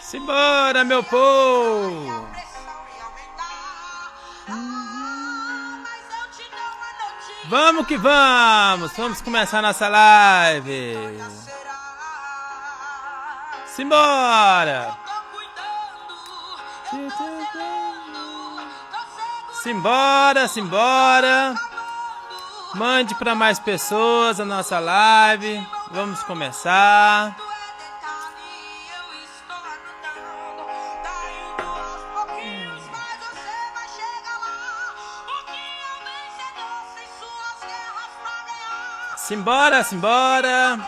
Simbora, meu povo! Vamos que vamos! Vamos começar nossa live! Simbora! Simbora, simbora! Mande para mais pessoas a nossa live. Vamos começar. Simbora, simbora.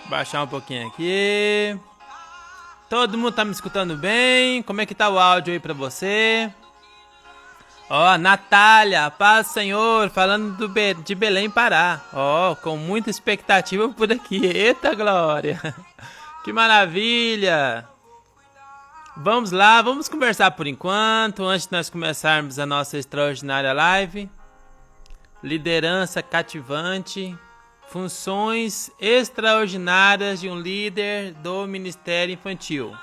Baixar um pouquinho aqui. Todo mundo tá me escutando bem? Como é que tá o áudio aí pra você? Ó, Natália, paz do Senhor, falando de Belém, Pará. Ó, com muita expectativa por aqui. Eita glória! Que maravilha! Vamos lá, vamos conversar por enquanto, antes de nós começarmos a nossa extraordinária live. Liderança cativante, funções extraordinárias de um líder do Ministério Infantil.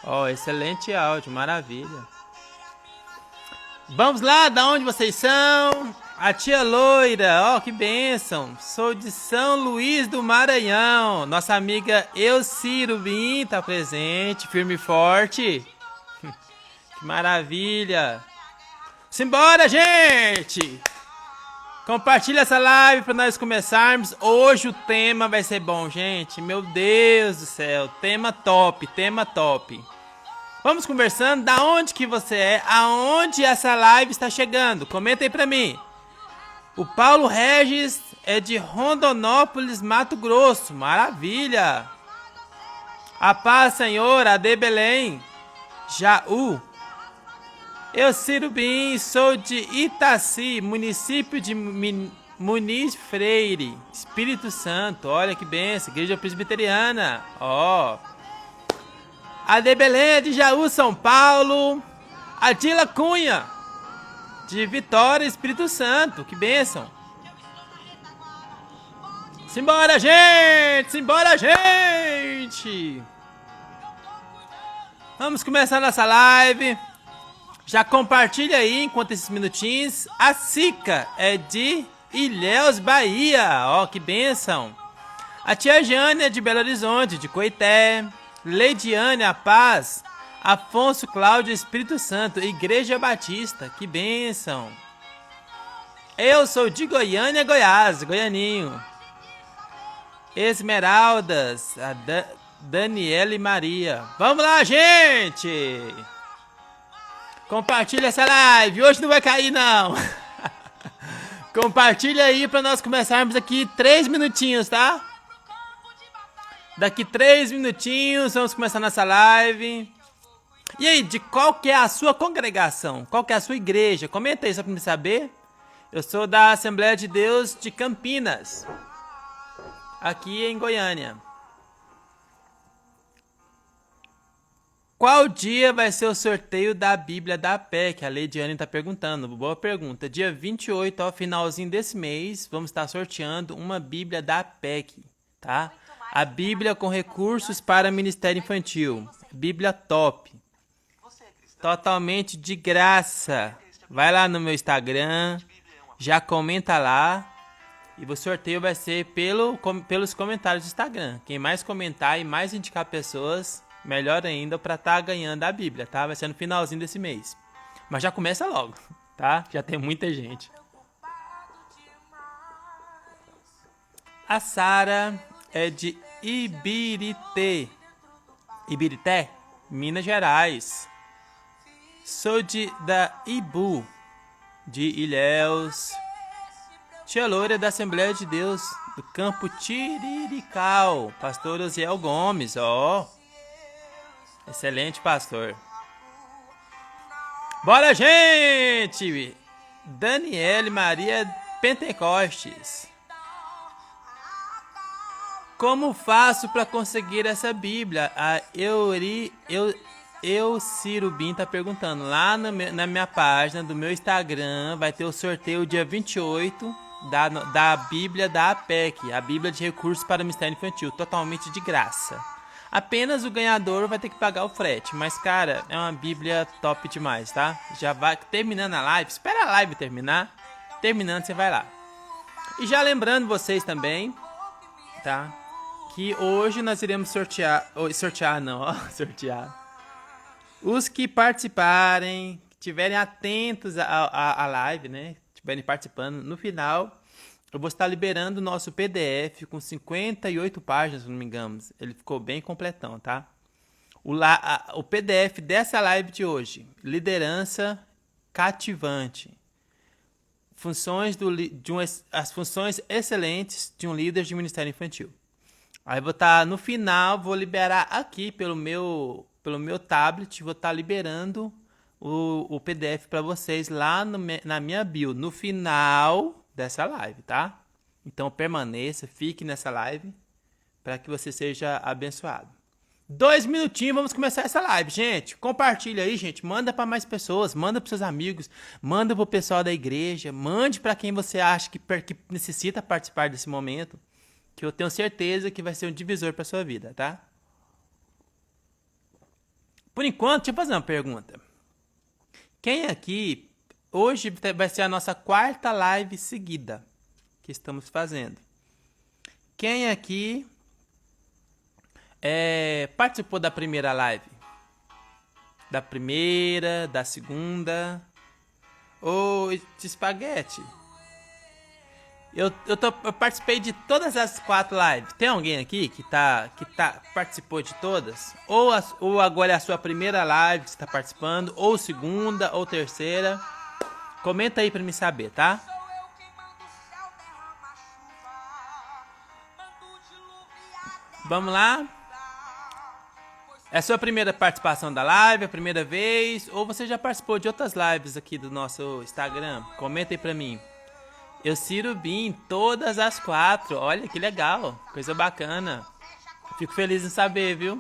Ó, excelente áudio, maravilha. Vamos lá, da onde vocês são? A tia Loira, ó, que bênção. Sou de São Luís do Maranhão. Nossa amiga Elciro Bin tá presente, firme e forte. Que maravilha. Simbora, gente! Compartilha essa live para nós começarmos. Hoje o tema vai ser bom, gente. Meu Deus do céu, tema top, tema top. Vamos conversando. Da onde que você é? Aonde essa live está chegando? Comenta aí para mim. O Paulo Regis é de Rondonópolis, Mato Grosso. Maravilha. A paz, Senhor, AD Belém. Jaú. Eu, Ciro Bin, sou de Itaci, município de Muniz Freire, Espírito Santo. Olha que benção, igreja presbiteriana. Ó. A de Belém é de Jaú, São Paulo. A Dila Cunha, de Vitória, Espírito Santo. Que benção. Simbora, gente! Simbora, gente! Vamos começar nossa live. Já compartilha aí, enquanto esses minutinhos. A Sica é de Ilhéus, Bahia. Ó, que bênção. A tia Jane é de Belo Horizonte, de Coité. Leidiane, a Paz. Afonso Cláudio, Espírito Santo, Igreja Batista. Que bênção. Eu sou de Goiânia, Goiás, Goianinho. Esmeraldas, a Daniela e Maria. Vamos lá, gente! Compartilha essa live, hoje não vai cair não. Compartilha aí para nós começarmos aqui 3 minutinhos, tá? Daqui 3 minutinhos vamos começar nossa live. E aí, de qual que é a sua congregação? Qual que é a sua igreja? Comenta aí só para me saber. Eu sou da Assembleia de Deus de Campinas, aqui em Goiânia. Qual dia vai ser o sorteio da Bíblia da PEC? A Leidiane está perguntando. Boa pergunta. Dia 28, ao finalzinho desse mês, vamos estar sorteando uma Bíblia da PEC, tá? A Bíblia com recursos para Ministério Infantil. Bíblia top. Totalmente de graça. Vai lá no meu Instagram, já comenta lá. E o sorteio vai ser pelos comentários do Instagram. Quem mais comentar e mais indicar pessoas, melhor ainda para estar ganhando a Bíblia, tá? Vai ser no finalzinho desse mês. Mas já começa logo, tá? Já tem muita gente. A Sara é de Ibirité, Minas Gerais. Sou da Ibu, de Ilhéus. Tia Loura da Assembleia de Deus, do Campo Tirirical. Pastor Osiel Gomes, ó. Excelente, pastor. Bora, gente! Daniele Maria Pentecostes. Como faço para conseguir essa Bíblia? A Ciro Bin tá perguntando. Lá na minha página do meu Instagram vai ter o sorteio dia 28 da Bíblia da APEC, a Bíblia de Recursos para o Ministério Infantil, totalmente de graça. Apenas o ganhador vai ter que pagar o frete. Mas, cara, é uma Bíblia top demais, tá? Já vai terminando a live. Espera a live terminar. Terminando, você vai lá. E já lembrando vocês também, tá? Que hoje nós iremos sortear. Sortear. Os que participarem, que estiverem atentos à live, né? Estiverem participando, no final, eu vou estar liberando o nosso PDF com 58 páginas, se não me engano. Ele ficou bem completão, tá? O PDF dessa live de hoje. Liderança cativante. As funções excelentes de um líder de ministério infantil. Aí vou estar, no final, vou liberar aqui pelo meu tablet, vou estar liberando o PDF para vocês lá na minha bio, no final dessa live, tá? Então permaneça, fique nessa live para que você seja abençoado. 2 minutinhos, vamos começar essa live, gente. Compartilha aí, gente. Manda para mais pessoas, manda para seus amigos, manda para o pessoal da igreja, mande para quem você acha que necessita participar desse momento, que eu tenho certeza que vai ser um divisor para sua vida, tá? Por enquanto, deixa eu fazer uma pergunta. Quem aqui, hoje vai ser a nossa 4ª live seguida que estamos fazendo. Quem aqui participou da primeira live? Da primeira, da segunda? Ou de espaguete? Eu participei de todas as 4 lives. Tem alguém aqui que participou de todas? Ou agora é a sua primeira live que você está participando? Ou segunda, ou terceira? Comenta aí para me saber, tá? Vamos lá? É a sua primeira participação da live, a primeira vez? Ou você já participou de outras lives aqui do nosso Instagram? Comenta aí pra mim. Eu Bin todas as 4. Olha que legal, coisa bacana. Fico feliz em saber, viu?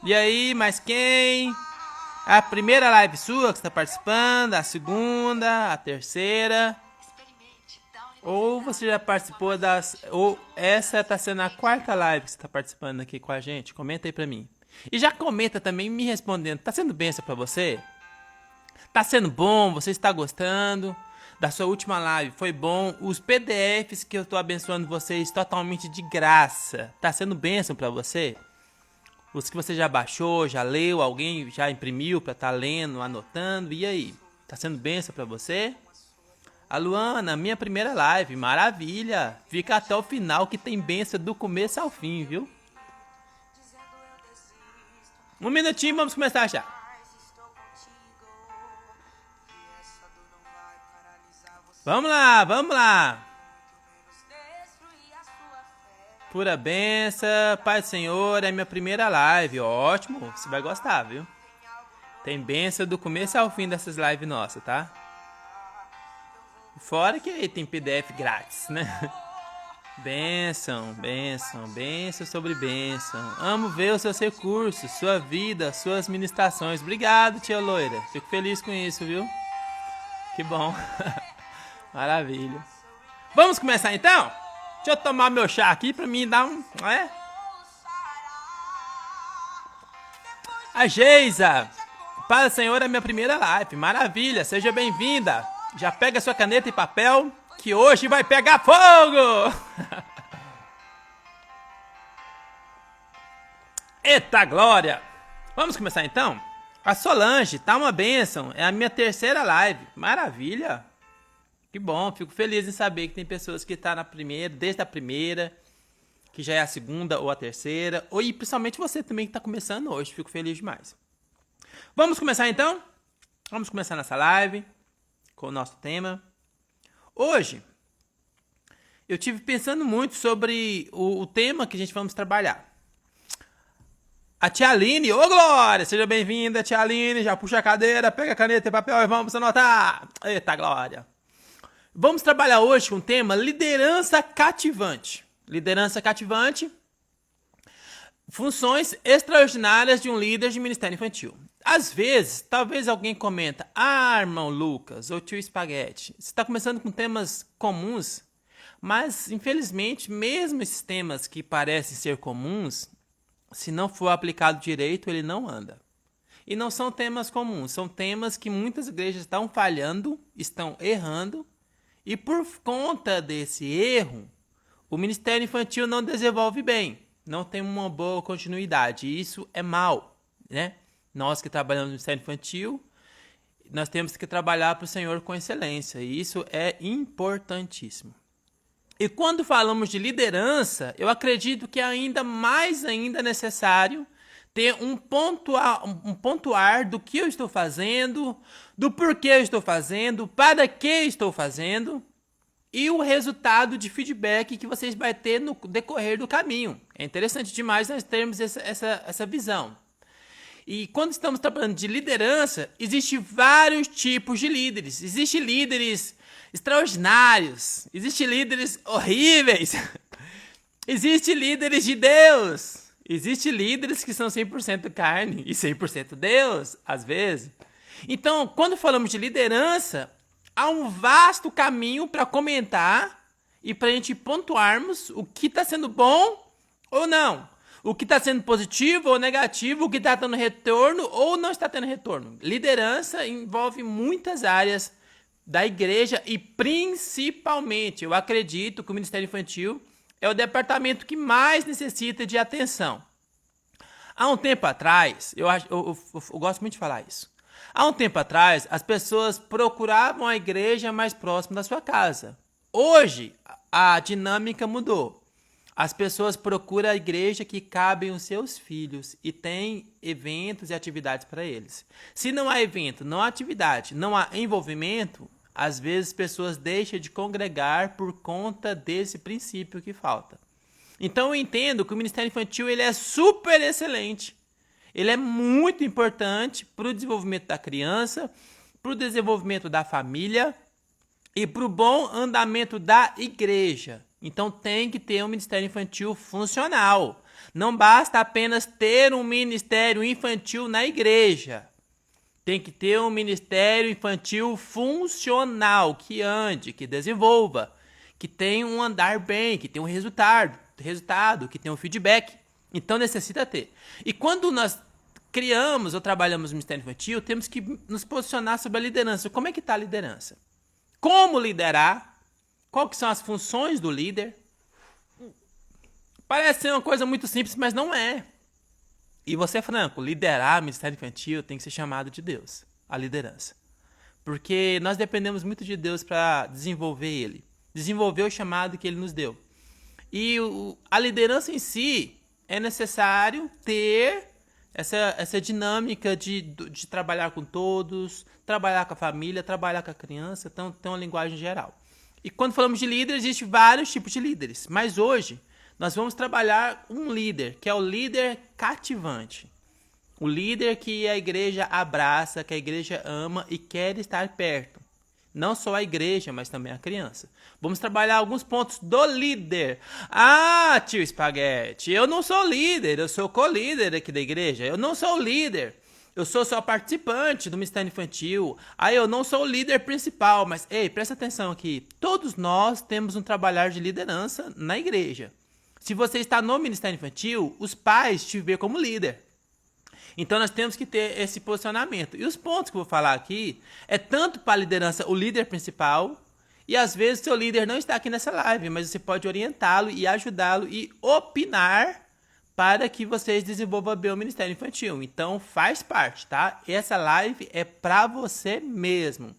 E aí, mais quem? A primeira live sua que você está participando, a segunda, a terceira? Ou você já participou ou essa está sendo a 4ª live que você está participando aqui com a gente? Comenta aí pra mim. E já comenta também me respondendo. Tá sendo bênção pra você? Tá sendo bom? Você está gostando da sua última live? Foi bom? Os PDFs que eu tô abençoando vocês totalmente de graça. Tá sendo bênção pra você? Os que você já baixou, já leu, alguém já imprimiu pra estar lendo, anotando. E aí? Tá sendo bênção pra você? A Luana, minha primeira live, maravilha! Fica até o final que tem bênção do começo ao fim, viu? 1 minutinho, vamos começar já. Vamos lá, vamos lá! Pura bênção, Pai do Senhor, é minha primeira live, ótimo, você vai gostar, viu? Tem bênção do começo ao fim dessas lives nossas, tá? Fora que tem PDF grátis, né? Bênção, bênção, bênção sobre bênção. Amo ver os seus recursos, sua vida, suas ministrações. Obrigado, tia Loira. Fico feliz com isso, viu? Que bom. Maravilha. Vamos começar então? Deixa eu tomar meu chá aqui pra mim dar um... A Geisa. Pai do Senhor é minha primeira live. Maravilha, seja bem-vinda. Já pega sua caneta e papel, que hoje vai pegar fogo! Eita glória! Vamos começar então? A Solange, tá uma bênção, é a minha terceira live. Maravilha! Que bom, fico feliz em saber que tem pessoas que estão na primeira, desde a primeira, que já é a segunda ou a terceira, e principalmente você também que está começando hoje, fico feliz demais. Vamos começar então? Vamos começar nessa live com o nosso tema. Hoje, eu tive pensando muito sobre o tema que a gente vamos trabalhar. A tia Aline, ô Glória, seja bem-vinda, tia Aline, já puxa a cadeira, pega a caneta e papel e vamos anotar. Eita Glória. Vamos trabalhar hoje com o tema liderança cativante. Liderança cativante, funções extraordinárias de um líder de ministério infantil. Às vezes, talvez alguém comenta, irmão Lucas, ou tio Espaguete, você está começando com temas comuns, Mas, infelizmente, mesmo esses temas que parecem ser comuns, se não for aplicado direito, ele não anda. E não são temas comuns, são temas que muitas igrejas estão falhando, estão errando, e por conta desse erro, o ministério infantil não desenvolve bem, não tem uma boa continuidade, e isso é mal, né? Nós que trabalhamos no ministério infantil, nós temos que trabalhar para o Senhor com excelência, e isso é importantíssimo. E quando falamos de liderança, eu acredito que é ainda necessário ter um pontuar do que eu estou fazendo, do porquê eu estou fazendo, para que estou fazendo e o resultado de feedback que vocês vão ter no decorrer do caminho. É interessante demais nós termos essa visão. E quando estamos trabalhando de liderança, existem vários tipos de líderes. Existem líderes extraordinários, existem líderes horríveis, existem líderes de Deus, existem líderes que são 100% carne e 100% Deus, às vezes. Então, quando falamos de liderança, há um vasto caminho para comentar e para a gente pontuarmos o que está sendo bom ou não. O que está sendo positivo ou negativo, o que está tendo retorno ou não está tendo retorno. Liderança envolve muitas áreas da igreja e principalmente, eu acredito que o Ministério Infantil é o departamento que mais necessita de atenção. Há um tempo atrás, eu gosto muito de falar isso. Há um tempo atrás, as pessoas procuravam a igreja mais próxima da sua casa. Hoje, a dinâmica mudou. As pessoas procuram a igreja que cabem os seus filhos e tem eventos e atividades para eles. Se não há evento, não há atividade, não há envolvimento, às vezes pessoas deixam de congregar por conta desse princípio que falta. Então eu entendo que o Ministério Infantil ele é super excelente. Ele é muito importante para o desenvolvimento da criança, para o desenvolvimento da família e para o bom andamento da igreja. Então tem que ter um ministério infantil funcional. Não basta apenas ter um ministério infantil na igreja. Tem que ter um ministério infantil funcional, que ande, que desenvolva, que tenha um andar bem, que tenha um resultado, que tenha um feedback. Então necessita ter. E quando nós criamos ou trabalhamos no ministério infantil, temos que nos posicionar sobre a liderança. Como é que está a liderança? Como liderar? Quais são as funções do líder? Parece ser uma coisa muito simples, mas não é. E vou ser franco, liderar o ministério infantil tem que ser chamado de Deus, a liderança. Porque nós dependemos muito de Deus para desenvolver ele. Desenvolver o chamado que ele nos deu. E a liderança em si é necessário ter essa dinâmica de trabalhar com todos, trabalhar com a família, trabalhar com a criança, então tem uma linguagem geral. E quando falamos de líder, existem vários tipos de líderes. Mas hoje, nós vamos trabalhar um líder, que é o líder cativante. O líder que a igreja abraça, que a igreja ama e quer estar perto. Não só a igreja, mas também a criança. Vamos trabalhar alguns pontos do líder. Ah, tio Espaguete, eu não sou líder, eu sou co-líder aqui da igreja. Eu não sou líder. Eu sou só participante do Ministério Infantil. Eu não sou o líder principal. Mas, ei, presta atenção aqui. Todos nós temos um trabalhar de liderança na igreja. Se você está no Ministério Infantil, os pais te veem como líder. Então, nós temos que ter esse posicionamento. E os pontos que eu vou falar aqui é tanto para a liderança, o líder principal, e às vezes o seu líder não está aqui nessa live, mas você pode orientá-lo e ajudá-lo e opinar para que vocês desenvolvam bem o Ministério Infantil. Então, faz parte, tá? Essa live é para você mesmo.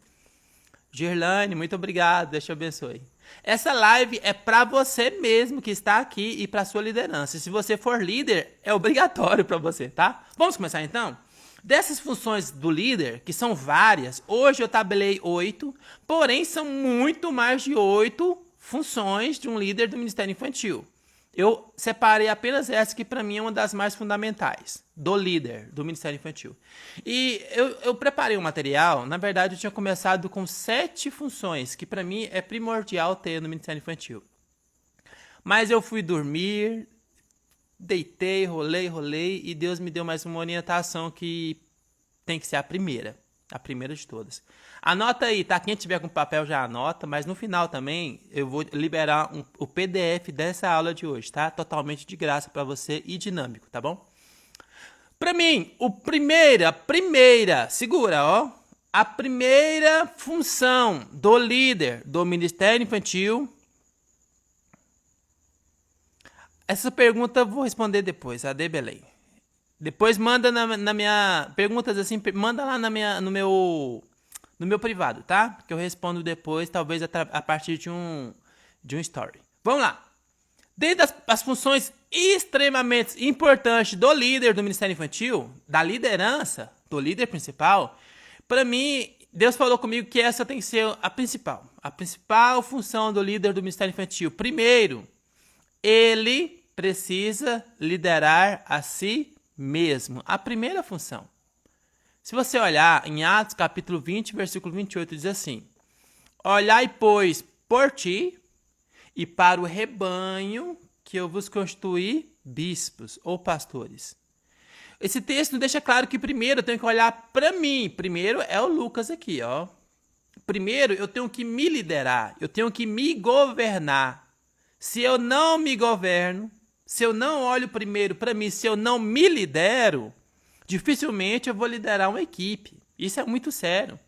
Girlane, muito obrigado. Deus te abençoe. Essa live é para você mesmo que está aqui e para sua liderança. Se você for líder, é obrigatório para você, tá? Vamos começar então? Dessas funções do líder, que são várias, hoje eu tabelei 8, porém são muito mais de 8 funções de um líder do Ministério Infantil. Eu separei apenas essa que para mim é uma das mais fundamentais, do líder do Ministério Infantil. E eu preparei um material, na verdade eu tinha começado com 7 funções, que para mim é primordial ter no Ministério Infantil. Mas eu fui dormir, deitei, rolei, e Deus me deu mais uma orientação que tem que ser a primeira. A primeira de todas. Anota aí, tá? Quem tiver com papel já anota, mas no final também eu vou liberar o PDF dessa aula de hoje, tá? Totalmente de graça para você e dinâmico, tá bom? Para mim, segura, ó. A primeira função do líder do Ministério Infantil. Essa pergunta eu vou responder depois, a de Belém. Depois manda na minha... Perguntas assim, manda lá no meu privado, tá? Que eu respondo depois, talvez a partir de um story. Vamos lá. Dentre as funções extremamente importantes do líder do Ministério Infantil, da liderança, do líder principal, para mim, Deus falou comigo que essa tem que ser a principal. A principal função do líder do Ministério Infantil. Primeiro, ele precisa liderar a si mesmo. A primeira função. Se você olhar em Atos capítulo 20, versículo 28, diz assim: Olhai, pois, por ti e para o rebanho que eu vos constituí bispos ou pastores. Esse texto deixa claro que primeiro eu tenho que olhar para mim. Primeiro é o Lucas aqui, ó. Primeiro eu tenho que me liderar, eu tenho que me governar. Se eu não me governo, se eu não olho primeiro para mim, se eu não me lidero, dificilmente eu vou liderar uma equipe. Isso é muito sério.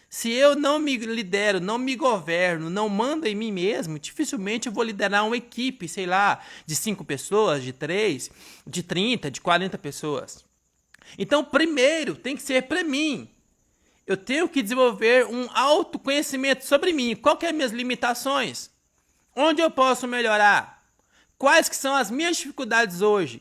Se eu não me lidero, não me governo, não mando em mim mesmo, dificilmente eu vou liderar uma equipe, sei lá, de 5 pessoas, de 3, de 30, de 40 pessoas. Então, primeiro, tem que ser para mim. Eu tenho que desenvolver um autoconhecimento sobre mim. Qual que é as minhas limitações? Onde eu posso melhorar? Quais que são as minhas dificuldades hoje?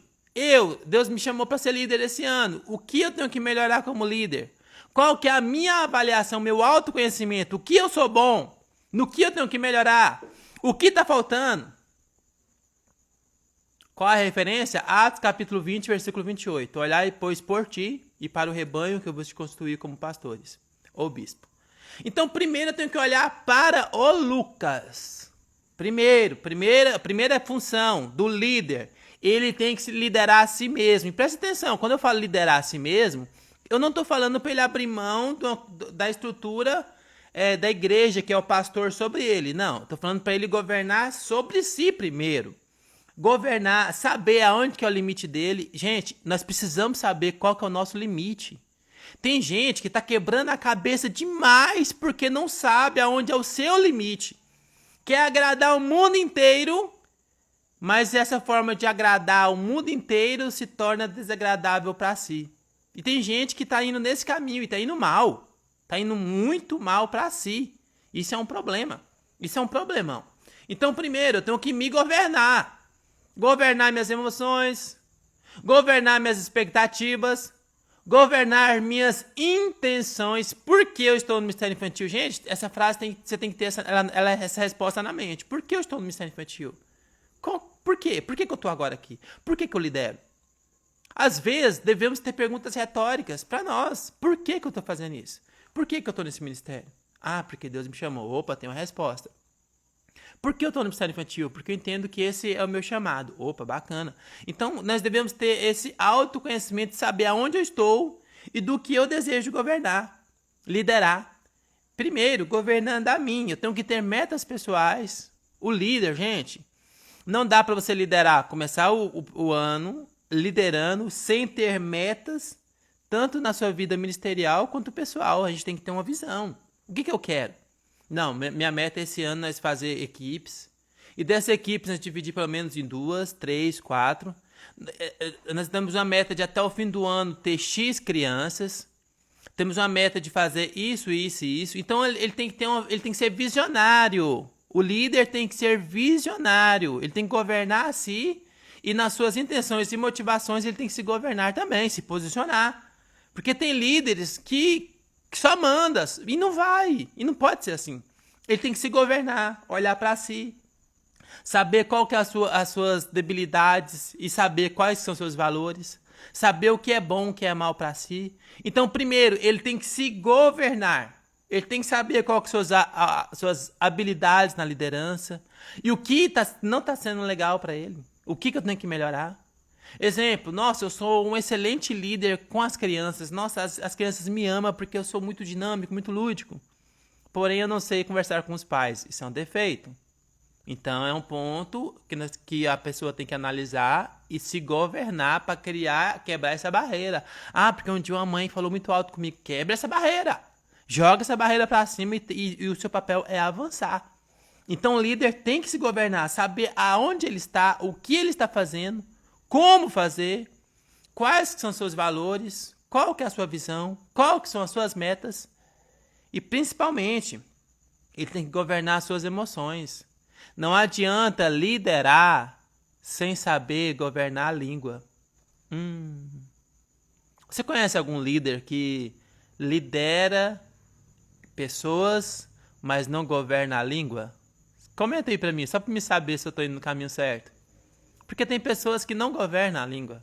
Deus me chamou para ser líder esse ano. O que eu tenho que melhorar como líder? Qual que é a minha avaliação, meu autoconhecimento? O que eu sou bom? No que eu tenho que melhorar? O que está faltando? Qual a referência? Atos capítulo 20, versículo 28. Olhai, pois, por ti e para o rebanho que eu vos constituí como pastores, ou bispo. Então, primeiro eu tenho que olhar para o Lucas. Primeira função do líder, ele tem que se liderar a si mesmo. E presta atenção, quando eu falo liderar a si mesmo, eu não estou falando para ele abrir mão da estrutura da igreja, que é o pastor, sobre ele. Não, estou falando para ele governar sobre si primeiro. Governar, saber aonde que é o limite dele. Gente, nós precisamos saber qual que é o nosso limite. Tem gente que está quebrando a cabeça demais porque não sabe aonde é o seu limite. Quer agradar o mundo inteiro, mas essa forma de agradar o mundo inteiro se torna desagradável para si. E tem gente que está indo nesse caminho e está indo mal. Está indo muito mal para si. Isso é um problema. Isso é um problemão. Então, primeiro, eu tenho que me governar. Governar minhas emoções. Governar minhas expectativas. Governar minhas intenções. Por que eu estou no Ministério Infantil? Gente, essa frase você tem que ter essa resposta na mente. Por que eu estou no Ministério Infantil? Por quê? Por que eu estou agora aqui? Por que eu lidero? Às vezes, devemos ter perguntas retóricas para nós. Por que eu estou fazendo isso? Por que eu estou nesse ministério? Ah, porque Deus me chamou. Opa, tem uma resposta. Por que eu estou no Ministério Infantil? Porque eu entendo que esse é o meu chamado. Opa, bacana. Então, nós devemos ter esse autoconhecimento de saber aonde eu estou e do que eu desejo governar, liderar. Primeiro, governando a mim. Eu tenho que ter metas pessoais. O líder, gente, não dá para você liderar, começar o ano liderando sem ter metas, tanto na sua vida ministerial quanto pessoal. A gente tem que ter uma visão. O que eu quero? Não, minha meta esse ano é fazer equipes. E dessas equipes nós dividir pelo menos em 2, 3, 4. Nós temos uma meta de até o fim do ano ter X crianças. Temos uma meta de fazer isso, isso e isso. Então ele tem que ser visionário. O líder tem que ser visionário. Ele tem que governar a si. E nas suas intenções e motivações ele tem que se governar também, se posicionar. Porque tem líderes que só manda e não vai. E não pode ser assim. Ele tem que se governar, olhar para si. Saber qual que é as suas debilidades e saber quais são seus valores. Saber o que é bom, o que é mal para si. Então, primeiro, ele tem que se governar. Ele tem que saber qual que são suas habilidades na liderança. E o que não está sendo legal para ele. O que eu tenho que melhorar? Exemplo, nossa, eu sou um excelente líder com as crianças. Nossa, as crianças me amam porque eu sou muito dinâmico, muito lúdico. Porém, eu não sei conversar com os pais. Isso é um defeito. Então, é um ponto que a pessoa tem que analisar e se governar para quebrar essa barreira. Ah, porque um dia uma mãe falou muito alto comigo. Quebra essa barreira. Joga essa barreira para cima e o seu papel é avançar. Então, o líder tem que se governar, saber aonde ele está, o que ele está fazendo, como fazer, quais são seus valores, qual que é a sua visão, qual que são as suas metas e, principalmente, ele tem que governar as suas emoções. Não adianta liderar sem saber governar a língua. Você conhece algum líder que lidera pessoas, mas não governa a língua? Comenta aí pra mim, só pra me saber se eu tô indo no caminho certo. Porque tem pessoas que não governam a língua.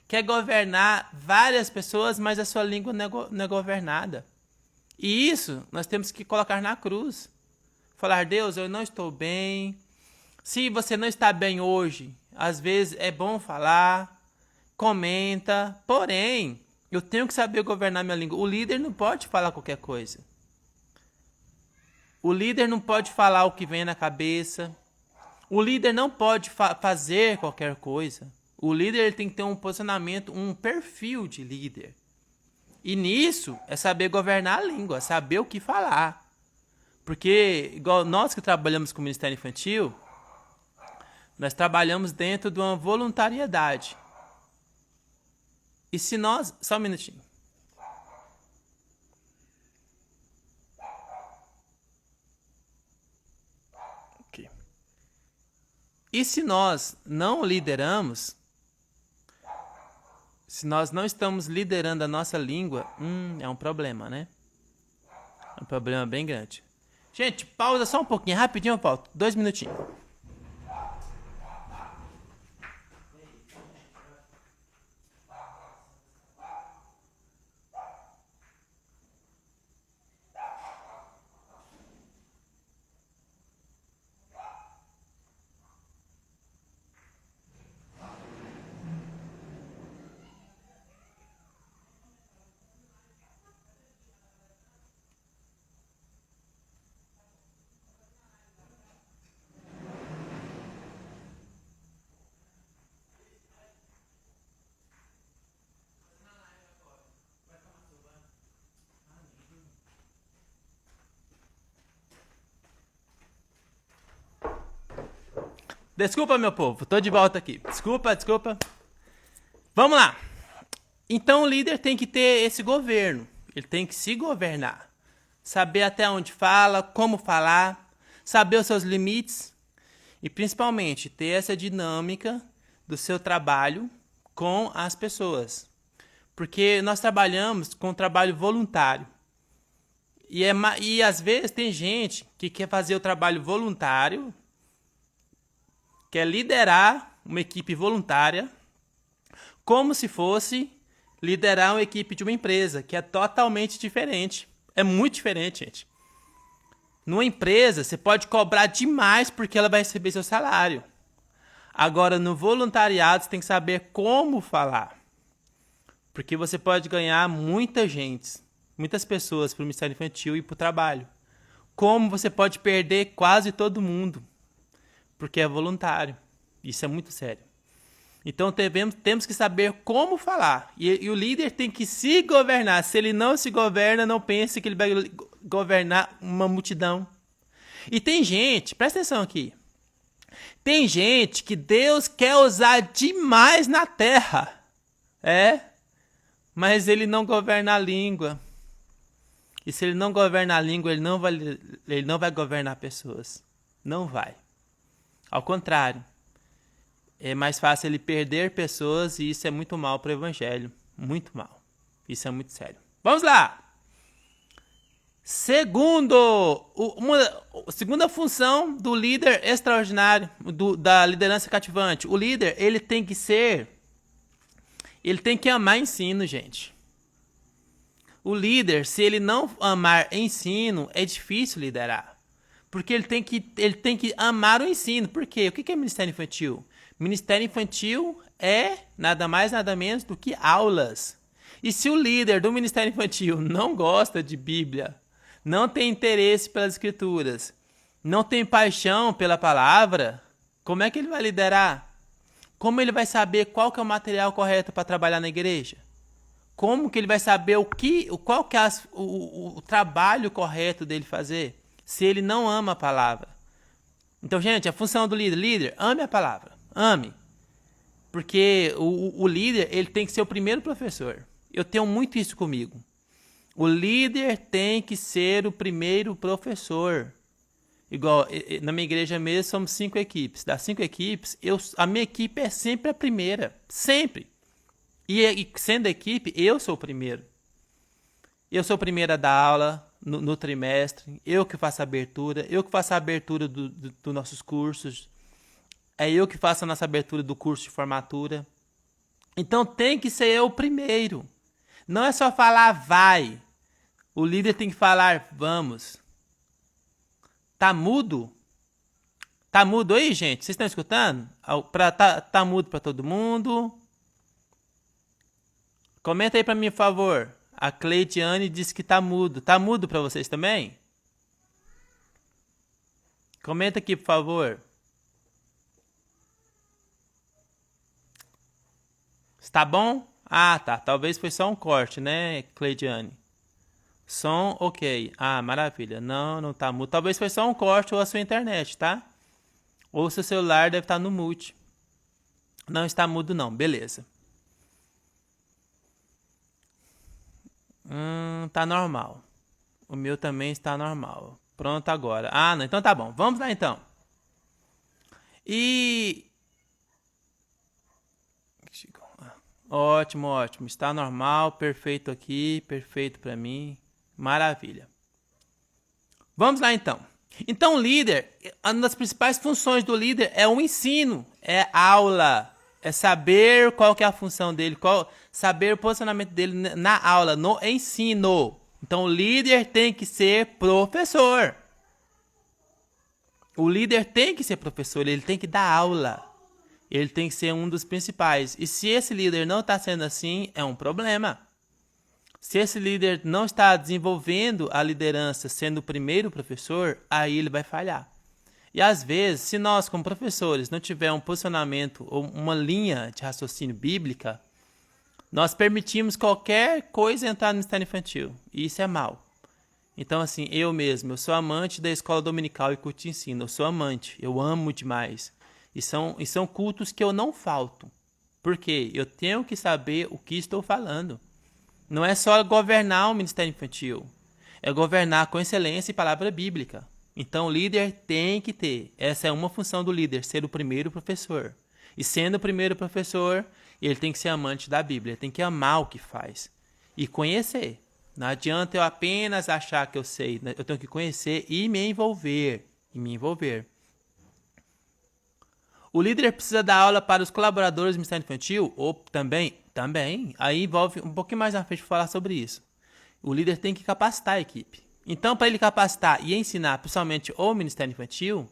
Quer governar várias pessoas, mas a sua língua não é governada. E isso nós temos que colocar na cruz. Falar, Deus, eu não estou bem. Se você não está bem hoje, às vezes é bom falar, comenta. Porém, eu tenho que saber governar minha língua. O líder não pode falar qualquer coisa. O líder não pode falar o que vem na cabeça. O líder não pode fazer qualquer coisa. O líder ele tem que ter um posicionamento, um perfil de líder. E nisso é saber governar a língua, saber o que falar. Porque, igual nós que trabalhamos com o Ministério Infantil, nós trabalhamos dentro de uma voluntariedade. E se nós... Só um minutinho. Okay. E se nós não lideramos, se nós não estamos liderando a nossa língua, é um problema, né? É um problema bem grande. Gente, pausa só um pouquinho, rapidinho eu volto. 2 minutinhos. Desculpa, meu povo, tô de volta aqui. Desculpa. Vamos lá. Então o líder tem que ter esse governo. Ele tem que se governar. Saber até onde fala, como falar, saber os seus limites e principalmente ter essa dinâmica do seu trabalho com as pessoas. Porque nós trabalhamos com trabalho voluntário. E às vezes tem gente que quer fazer o trabalho voluntário, quer liderar uma equipe voluntária como se fosse liderar uma equipe de uma empresa, que é totalmente diferente. É muito diferente, gente. Numa empresa, você pode cobrar demais porque ela vai receber seu salário. Agora, no voluntariado, você tem que saber como falar. Porque você pode ganhar muitas pessoas para o Ministério Infantil e para o trabalho. Como você pode perder quase todo mundo. Porque é voluntário. Isso é muito sério. Então temos que saber como falar. E o líder tem que se governar. Se ele não se governa, não pense que ele vai governar uma multidão. E tem gente, presta atenção aqui. Tem gente que Deus quer usar demais na terra. Mas ele não governa a língua. E se ele não governa a língua, ele não vai governar pessoas. Não vai. Ao contrário, é mais fácil ele perder pessoas e isso é muito mal para o evangelho. Muito mal. Isso é muito sério. Vamos lá! Segunda função do líder extraordinário, da liderança cativante. O líder, ele tem que amar ensino, gente. O líder, se ele não amar ensino, é difícil liderar. Porque ele tem que amar o ensino. Por quê? O que é Ministério Infantil? Ministério infantil é nada mais, nada menos do que aulas. E se o líder do Ministério Infantil não gosta de Bíblia, não tem interesse pelas Escrituras, não tem paixão pela palavra, como é que ele vai liderar? Como ele vai saber qual que é o material correto para trabalhar na igreja? Como que ele vai saber qual que é o trabalho correto dele fazer, se ele não ama a palavra? Então, gente, a função do líder, ame a palavra, ame. Porque o líder, ele tem que ser o primeiro professor. Eu tenho muito isso comigo. O líder tem que ser o primeiro professor. Igual, na minha igreja mesmo, somos 5 equipes. Das 5 equipes, a minha equipe é sempre a primeira. Sempre. E sendo equipe, eu sou o primeiro. Eu sou o primeiro a dar aula no trimestre. Eu que faço a abertura. Eu que faço a abertura dos nossos cursos. É eu que faço a nossa abertura do curso de formatura. Então tem que ser eu o primeiro. Não é só falar vai. O líder tem que falar vamos. Tá mudo? Tá mudo aí, gente? Vocês estão escutando? Tá mudo para todo mundo? Comenta aí para mim, por favor. A Cleidiane disse que tá mudo. Tá mudo para vocês também? Comenta aqui, por favor. Está bom? Ah, tá. Talvez foi só um corte, né, Cleidiane? Som, ok. Ah, maravilha. Não tá mudo. Talvez foi só um corte ou a sua internet, tá? Ou seu celular deve estar no mute. Não está mudo não, beleza. Tá normal. O meu também está normal. Pronto agora. Ah, não, então tá bom. Vamos lá então. Ótimo, ótimo. Está normal, perfeito aqui, perfeito para mim. Maravilha. Vamos lá então. Então o líder, uma das principais funções do líder é o ensino, é aula, é saber qual que é a função dele, saber o posicionamento dele na aula, no ensino. Então o líder tem que ser professor. O líder tem que ser professor, ele tem que dar aula. Ele tem que ser um dos principais. E se esse líder não está sendo assim, é um problema. Se esse líder não está desenvolvendo a liderança sendo o primeiro professor, aí ele vai falhar. E às vezes, se nós como professores não tivermos um posicionamento ou uma linha de raciocínio bíblica, nós permitimos qualquer coisa entrar no ministério infantil. E isso é mal. Então assim, eu sou amante da escola dominical e culto de ensino. Eu sou amante, eu amo demais. E são cultos que eu não falto. Porque eu tenho que saber o que estou falando. Não é só governar o ministério infantil. É governar com excelência e palavra bíblica. Então o líder tem que ter. Essa é uma função do líder, ser o primeiro professor. E sendo o primeiro professor, ele tem que ser amante da Bíblia. Ele tem que amar o que faz. E conhecer. Não adianta eu apenas achar que eu sei. Eu tenho que conhecer e me envolver. O líder precisa dar aula para os colaboradores do Ministério Infantil? Ou também. Aí envolve um pouquinho mais na frente para falar sobre isso. O líder tem que capacitar a equipe. Então, para ele capacitar e ensinar, principalmente o Ministério Infantil,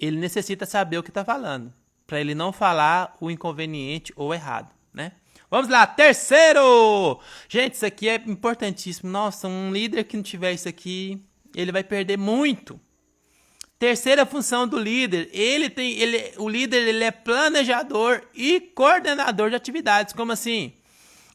ele necessita saber o que está falando. Para ele não falar o inconveniente ou errado, né? Vamos lá, terceiro! Gente, isso aqui é importantíssimo. Nossa, um líder que não tiver isso aqui, ele vai perder muito. Terceira função do líder, o líder é planejador e coordenador de atividades. Como assim?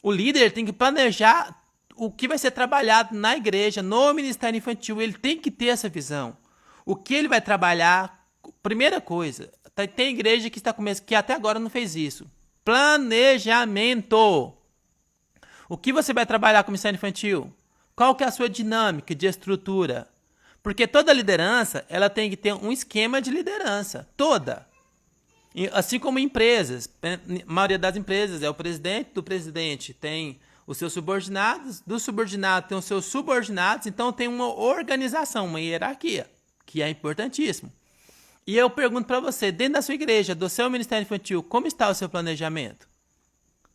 O líder tem que planejar o que vai ser trabalhado na igreja, no ministério infantil. Ele tem que ter essa visão. O que ele vai trabalhar, primeira coisa, tem igreja que está começando, que até agora não fez isso. Planejamento. O que você vai trabalhar com o ministério infantil? Qual que é a sua dinâmica de estrutura? Porque toda liderança, ela tem que ter um esquema de liderança. Toda. E assim como empresas. A maioria das empresas é o presidente, do presidente tem os seus subordinados, do subordinado tem os seus subordinados, então tem uma organização, uma hierarquia, que é importantíssimo. E eu pergunto para você, dentro da sua igreja, do seu ministério infantil, como está o seu planejamento?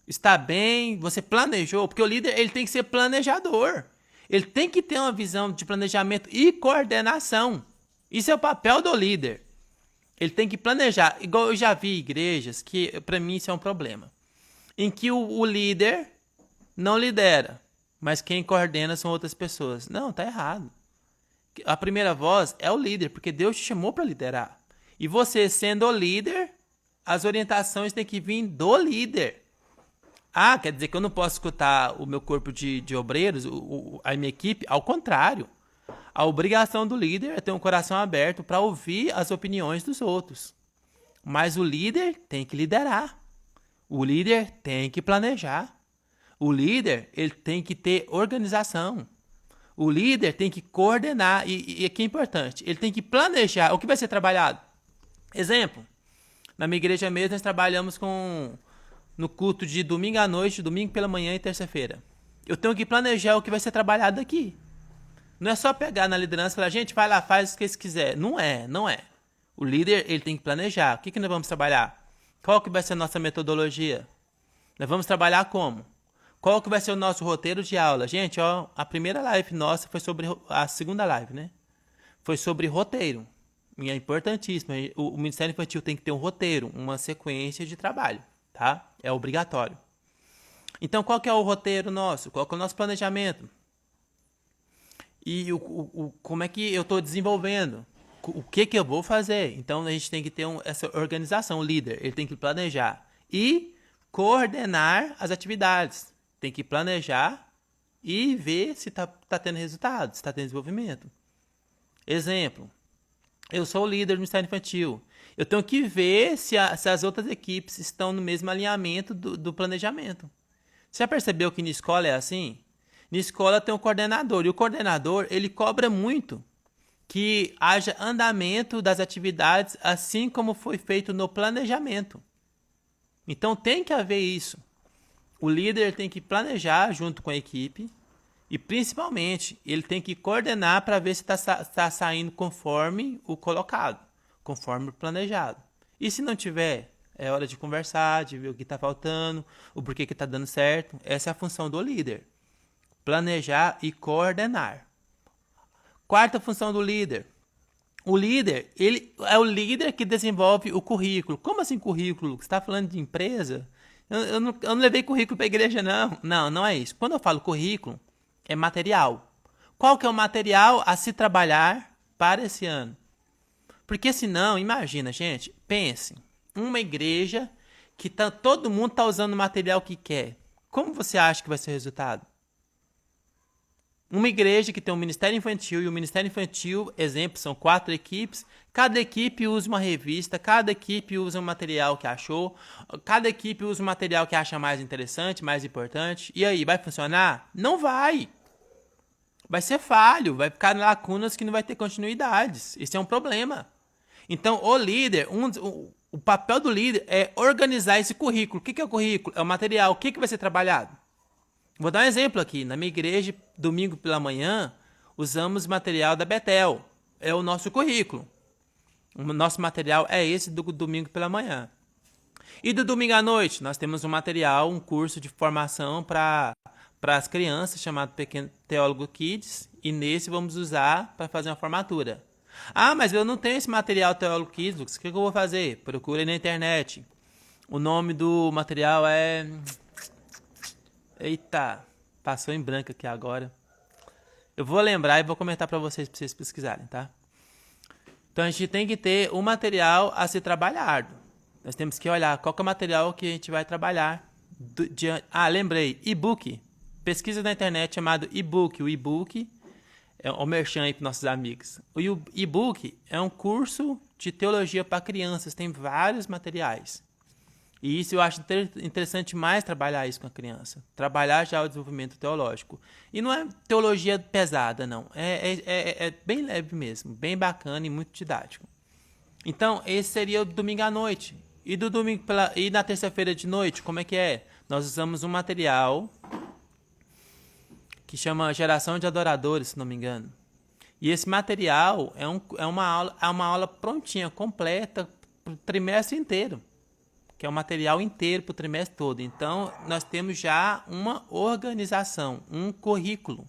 Está bem? Você planejou? Porque o líder, ele tem que ser planejador. Ele tem que ter uma visão de planejamento e coordenação. Isso é o papel do líder. Ele tem que planejar. Igual eu já vi igrejas que, para mim, isso é um problema. Em que o líder não lidera, mas quem coordena são outras pessoas. Não, tá errado. A primeira voz é o líder, porque Deus te chamou para liderar. E você, sendo o líder, as orientações têm que vir do líder. Ah, quer dizer que eu não posso escutar o meu corpo de obreiros, a minha equipe? Ao contrário. A obrigação do líder é ter um coração aberto para ouvir as opiniões dos outros. Mas o líder tem que liderar. O líder tem que planejar. O líder, ele tem que ter organização. O líder tem que coordenar. E aqui é importante, ele tem que planejar o que vai ser trabalhado. Exemplo, na minha igreja mesmo nós trabalhamos no culto de domingo à noite, domingo pela manhã e terça-feira. Eu tenho que planejar o que vai ser trabalhado aqui. Não é só pegar na liderança e falar, gente, vai lá, faz o que você quiser. Não é. O líder, ele tem que planejar. O que nós vamos trabalhar? Qual que vai ser a nossa metodologia? Nós vamos trabalhar como? Qual que vai ser o nosso roteiro de aula? Gente, ó, a primeira live nossa foi sobre... A segunda live, né? Foi sobre roteiro. E é importantíssimo. O Ministério Infantil tem que ter um roteiro, uma sequência de trabalho, tá? É obrigatório. Então, qual que é o roteiro nosso? Qual que é o nosso planejamento? E como é que eu estou desenvolvendo? O que eu vou fazer? Então, a gente tem que ter essa organização. O líder, ele tem que planejar e coordenar as atividades. Tem que planejar e ver se está tendo resultado, se está tendo desenvolvimento. Exemplo, eu sou o líder do Ministério Infantil. Eu tenho que ver se as outras equipes estão no mesmo alinhamento do planejamento. Você já percebeu que na escola é assim? Na escola tem um coordenador, e o coordenador, ele cobra muito que haja andamento das atividades, assim como foi feito no planejamento. Então tem que haver isso. O líder tem que planejar junto com a equipe e, principalmente, ele tem que coordenar para ver se está saindo conforme o colocado, conforme o planejado. E se não tiver, é hora de conversar, de ver o que está faltando, o porquê que está dando certo. Essa é a função do líder. Planejar e coordenar. Quarta função do líder. O líder, ele é o líder que desenvolve o currículo. Como assim currículo? Você está falando de empresa? Eu não levei currículo para a igreja, não. Não é isso. Quando eu falo currículo, é material. Qual que é o material a se trabalhar para esse ano? Porque senão, imagina, gente, pense, uma igreja que todo mundo está usando o material que quer. Como você acha que vai ser o resultado? Uma igreja que tem um Ministério Infantil, e o Ministério Infantil, exemplo, são 4 equipes, cada equipe usa uma revista, cada equipe usa um material que achou, cada equipe usa um material que acha mais interessante, mais importante. E aí, vai funcionar? Não vai. Vai ser falho, vai ficar lacunas que não vai ter continuidades. Isso é um problema. Então, o líder, o papel do líder é organizar esse currículo. O que é o currículo? É o material. O que vai ser trabalhado? Vou dar um exemplo aqui. Na minha igreja, domingo pela manhã, usamos material da Betel. É o nosso currículo. O nosso material é esse do domingo pela manhã. E do domingo à noite, nós temos um material, um curso de formação para as crianças, chamado Pequeno Teólogo Kids. E nesse vamos usar para fazer uma formatura. Ah, mas eu não tenho esse material Teólogo Kids. O que eu vou fazer? Procure na internet. O nome do material é... Eita, passou em branco aqui agora. Eu vou lembrar e vou comentar para vocês pesquisarem, tá? Então a gente tem que ter um material a ser trabalhado. Nós temos que olhar qual que é o material que a gente vai trabalhar. Lembrei, e-book. Pesquisa na internet chamado e-book. O e-book é o merchan aí para nossos amigos. O e-book é um curso de teologia para crianças, tem vários materiais. E isso eu acho interessante mais trabalhar isso com a criança. Trabalhar já o desenvolvimento teológico. E não é teologia pesada, não. É bem leve mesmo. Bem bacana e muito didático. Então, esse seria o domingo à noite. E na terça-feira de noite, como é que é? Nós usamos um material que chama Geração de Adoradores, se não me engano. E esse material é uma aula prontinha, completa, para o trimestre inteiro. Que é o material inteiro para o trimestre todo. Então, nós temos já uma organização, um currículo.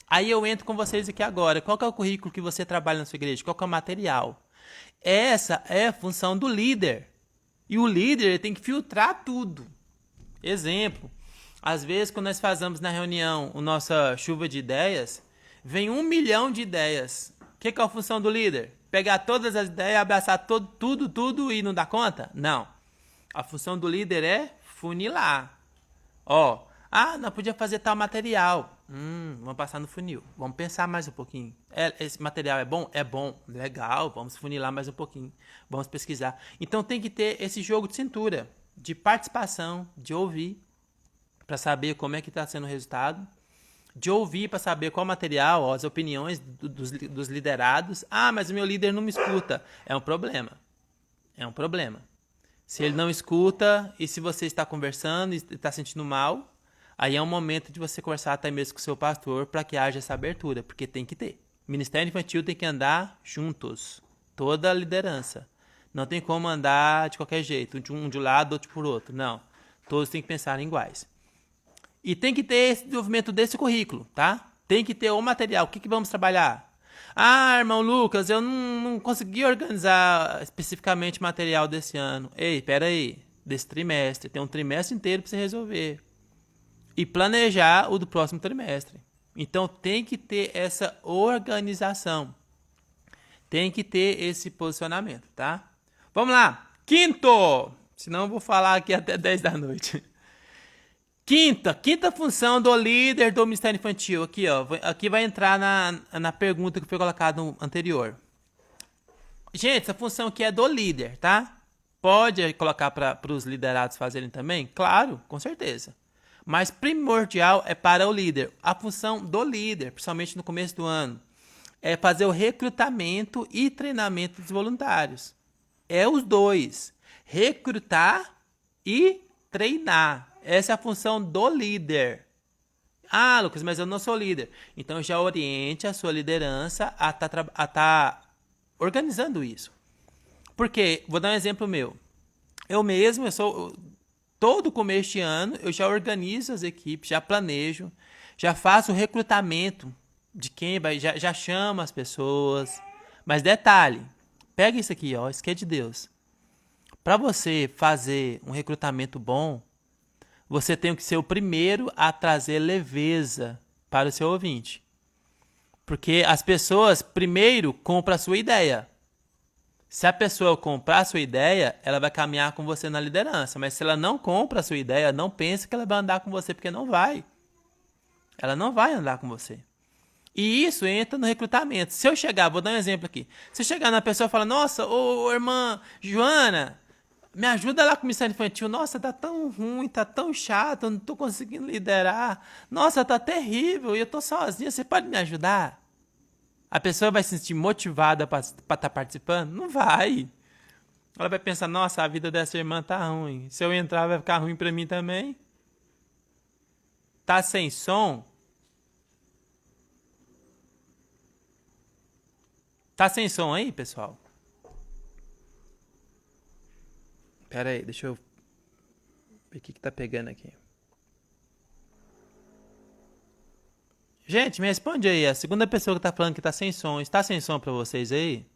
Aí eu entro com vocês aqui agora. Qual que é o currículo que você trabalha na sua igreja? Qual que é o material? Essa é a função do líder. E o líder ele tem que filtrar tudo. Exemplo, às vezes quando nós fazemos na reunião a nossa chuva de ideias, vem 1 milhão de ideias. O que é a função do líder? Pegar todas as ideias, abraçar tudo e não dar conta? Não. A função do líder é funilar. Não podia fazer tal material. Vamos passar no funil. Vamos pensar mais um pouquinho. Esse material é bom? É bom. Legal, vamos funilar mais um pouquinho. Vamos pesquisar. Então tem que ter esse jogo de cintura, de participação, de ouvir, para saber como é que está sendo o resultado. De ouvir para saber qual material, as opiniões dos liderados. Mas o meu líder não me escuta. É um problema. É um problema. Se ele não escuta e se você está conversando e está sentindo mal, aí é um momento de você conversar até mesmo com o seu pastor para que haja essa abertura, porque tem que ter. Ministério infantil tem que andar juntos. Toda a liderança. Não tem como andar de qualquer jeito, um de um lado, outro por outro. Não. Todos têm que pensar iguais. E tem que ter esse desenvolvimento desse currículo, tá? Tem que ter o material. O que vamos trabalhar? Irmão Lucas, eu não consegui organizar especificamente o material desse ano. Ei, pera aí. Desse trimestre. Tem um trimestre inteiro para você resolver. E planejar o do próximo trimestre. Então tem que ter essa organização. Tem que ter esse posicionamento, tá? Vamos lá. Quinto. Senão eu vou falar aqui até 10 da noite. Quinta função do líder do Ministério Infantil. Aqui vai entrar na pergunta que foi colocada no anterior. Gente, essa função aqui é do líder, tá? Pode colocar para os liderados fazerem também? Claro, com certeza. Mas primordial é para o líder. A função do líder, principalmente no começo do ano, é fazer o recrutamento e treinamento dos voluntários. É os dois. Recrutar e treinar. Essa é a função do líder. Lucas, mas eu não sou líder. Então já oriente a sua liderança a tá organizando isso. Porque, vou dar um exemplo meu. Todo começo de ano, eu já organizo as equipes, já planejo, já faço o recrutamento de quem vai, já chamo as pessoas. Mas detalhe, pega isso aqui, isso aqui é de Deus. Para você fazer um recrutamento bom, você tem que ser o primeiro a trazer leveza para o seu ouvinte. Porque as pessoas primeiro compram a sua ideia. Se a pessoa comprar a sua ideia, ela vai caminhar com você na liderança. Mas se ela não compra a sua ideia, não pense que ela vai andar com você, porque não vai. Ela não vai andar com você. E isso entra no recrutamento. Se eu chegar, vou dar um exemplo aqui. Se eu chegar na pessoa e falar, nossa, ô irmã Joana, me ajuda lá com o Ministério Infantil. Nossa, tá tão ruim, tá tão chato, eu não tô conseguindo liderar. Nossa, tá terrível, eu tô sozinha, você pode me ajudar? A pessoa vai se sentir motivada para estar participando? Não vai. Ela vai pensar, nossa, a vida dessa irmã tá ruim. Se eu entrar, vai ficar ruim para mim também. Tá sem som? Tá sem som aí, pessoal? Pera aí, deixa eu ver o que tá pegando aqui. Gente, me responde aí. A segunda pessoa que tá falando que tá sem som. Está sem som pra vocês aí?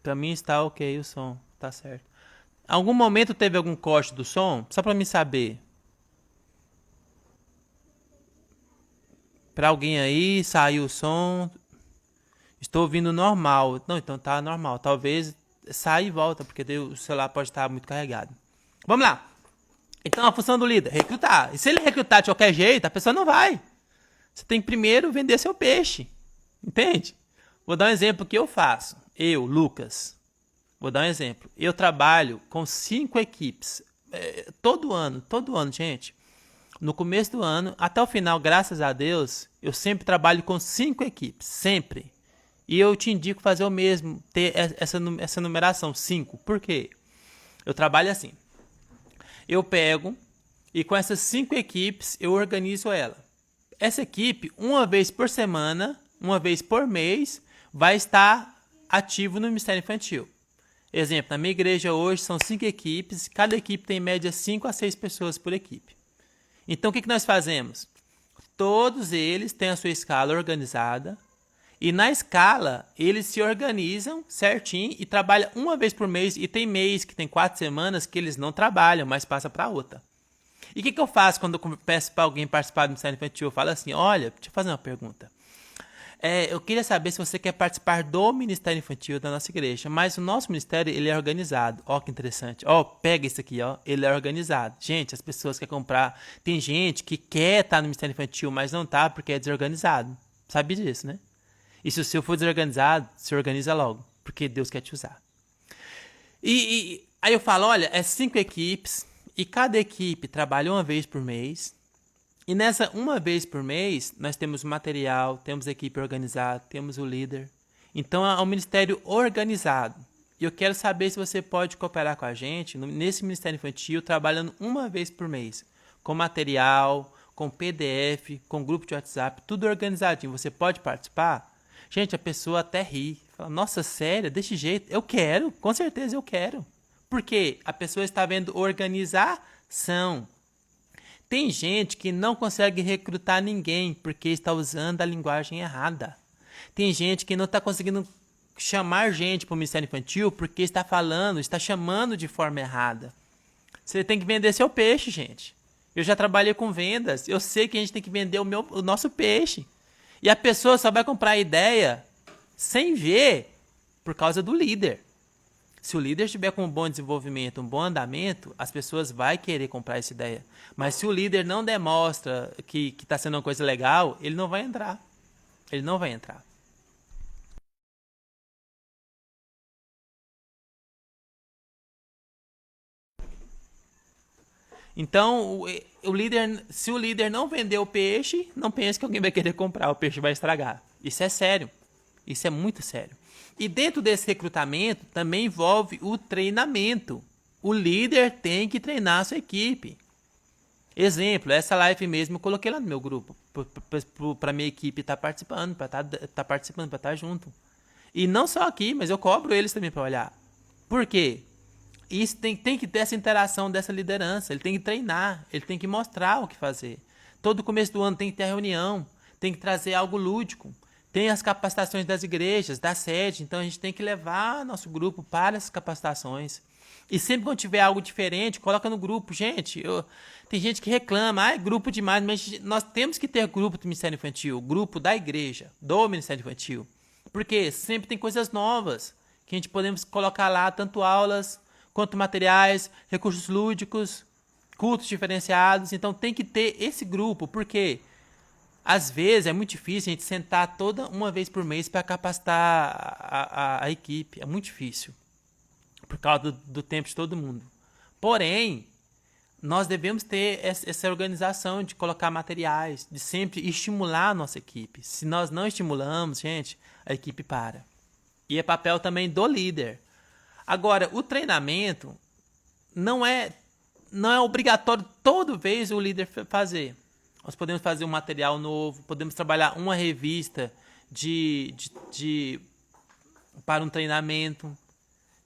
Pra mim está ok o som. Tá certo. Algum momento teve algum corte do som? Só pra mim saber. Pra alguém aí, saiu o som. Estou ouvindo normal. Não, então tá normal. Talvez saia e volta, porque o celular pode estar muito carregado. Vamos lá. Então a função do líder, recrutar. E se ele recrutar de qualquer jeito, a pessoa não vai. Você tem que primeiro vender seu peixe. Entende? Vou dar um exemplo que eu faço. Eu, Lucas. Vou dar um exemplo. Eu trabalho com 5 equipes. Todo ano, gente. No começo do ano, até o final, graças a Deus, eu sempre trabalho com 5 equipes. Sempre. E eu te indico fazer o mesmo, ter essa numeração, 5. Por quê? Eu trabalho assim. Eu pego e com essas 5 equipes eu organizo ela. Essa equipe, uma vez por semana, uma vez por mês, vai estar ativo no Ministério Infantil. Exemplo, na minha igreja hoje são 5 equipes, cada equipe tem em média 5 a 6 pessoas por equipe. Então o que nós fazemos? Todos eles têm a sua escala organizada E na escala, eles se organizam certinho e trabalham uma vez por mês. E tem mês que tem 4 semanas que eles não trabalham, mas passa para outra. E o que eu faço quando eu peço para alguém participar do Ministério Infantil? Eu falo assim, olha, deixa eu fazer uma pergunta. Eu queria saber se você quer participar do Ministério Infantil da nossa igreja. Mas o nosso ministério, ele é organizado. Ó, que interessante. Ó, pega isso aqui, ó. Ele é organizado. Gente, as pessoas querem comprar. Tem gente que quer estar no Ministério Infantil, mas não tá porque é desorganizado. Sabe disso, né? E se o seu for desorganizado, se organiza logo. Porque Deus quer te usar. Aí eu falo, olha, é 5 equipes. E cada equipe trabalha uma vez por mês. E nessa uma vez por mês, nós temos o material, temos a equipe organizada, temos o líder. Então é um ministério organizado. E eu quero saber se você pode cooperar com a gente nesse Ministério Infantil, trabalhando uma vez por mês. Com material, com PDF, com grupo de WhatsApp, tudo organizadinho. Você pode participar? Gente, a pessoa até ri. Fala, nossa, sério, desse jeito? Eu quero, com certeza eu quero. Porque a pessoa está vendo organização. Tem gente que não consegue recrutar ninguém porque está usando a linguagem errada. Tem gente que não está conseguindo chamar gente para o Ministério Infantil porque está chamando de forma errada. Você tem que vender seu peixe, gente. Eu já trabalhei com vendas, eu sei que a gente tem que vender o nosso peixe. E a pessoa só vai comprar a ideia sem ver por causa do líder. Se o líder estiver com um bom desenvolvimento, um bom andamento, as pessoas vão querer comprar essa ideia. Mas se o líder não demonstra que está sendo uma coisa legal, ele não vai entrar. Ele não vai entrar. Então, se o líder não vender o peixe, não pense que alguém vai querer comprar, o peixe vai estragar. Isso é sério. Isso é muito sério. E dentro desse recrutamento também envolve o treinamento. O líder tem que treinar a sua equipe. Exemplo, essa live mesmo eu coloquei lá no meu grupo, para minha equipe estar participando, para estar junto. E não só aqui, mas eu cobro eles também para olhar. Por quê? Isso tem que ter essa interação dessa liderança. Ele tem que treinar, ele tem que mostrar o que fazer. Todo começo do ano tem que ter reunião, tem que trazer algo lúdico. Tem as capacitações das igrejas, da sede, então a gente tem que levar nosso grupo para essas capacitações. E sempre quando tiver algo diferente, coloca no grupo. Gente, tem gente que reclama, é grupo demais, mas nós temos que ter grupo do Ministério Infantil, grupo da igreja, do Ministério Infantil. Porque sempre tem coisas novas que a gente podemos colocar lá, tanto aulas, quanto materiais, recursos lúdicos, cultos diferenciados. Então tem que ter esse grupo, porque às vezes é muito difícil a gente sentar toda uma vez por mês para capacitar a equipe. É muito difícil. Por causa do tempo de todo mundo. Porém, nós devemos ter essa organização de colocar materiais, de sempre estimular a nossa equipe. Se nós não estimulamos, gente, a equipe para. E é papel também do líder. Agora, o treinamento não é obrigatório toda vez o líder fazer. Nós podemos fazer um material novo, podemos trabalhar uma revista para um treinamento,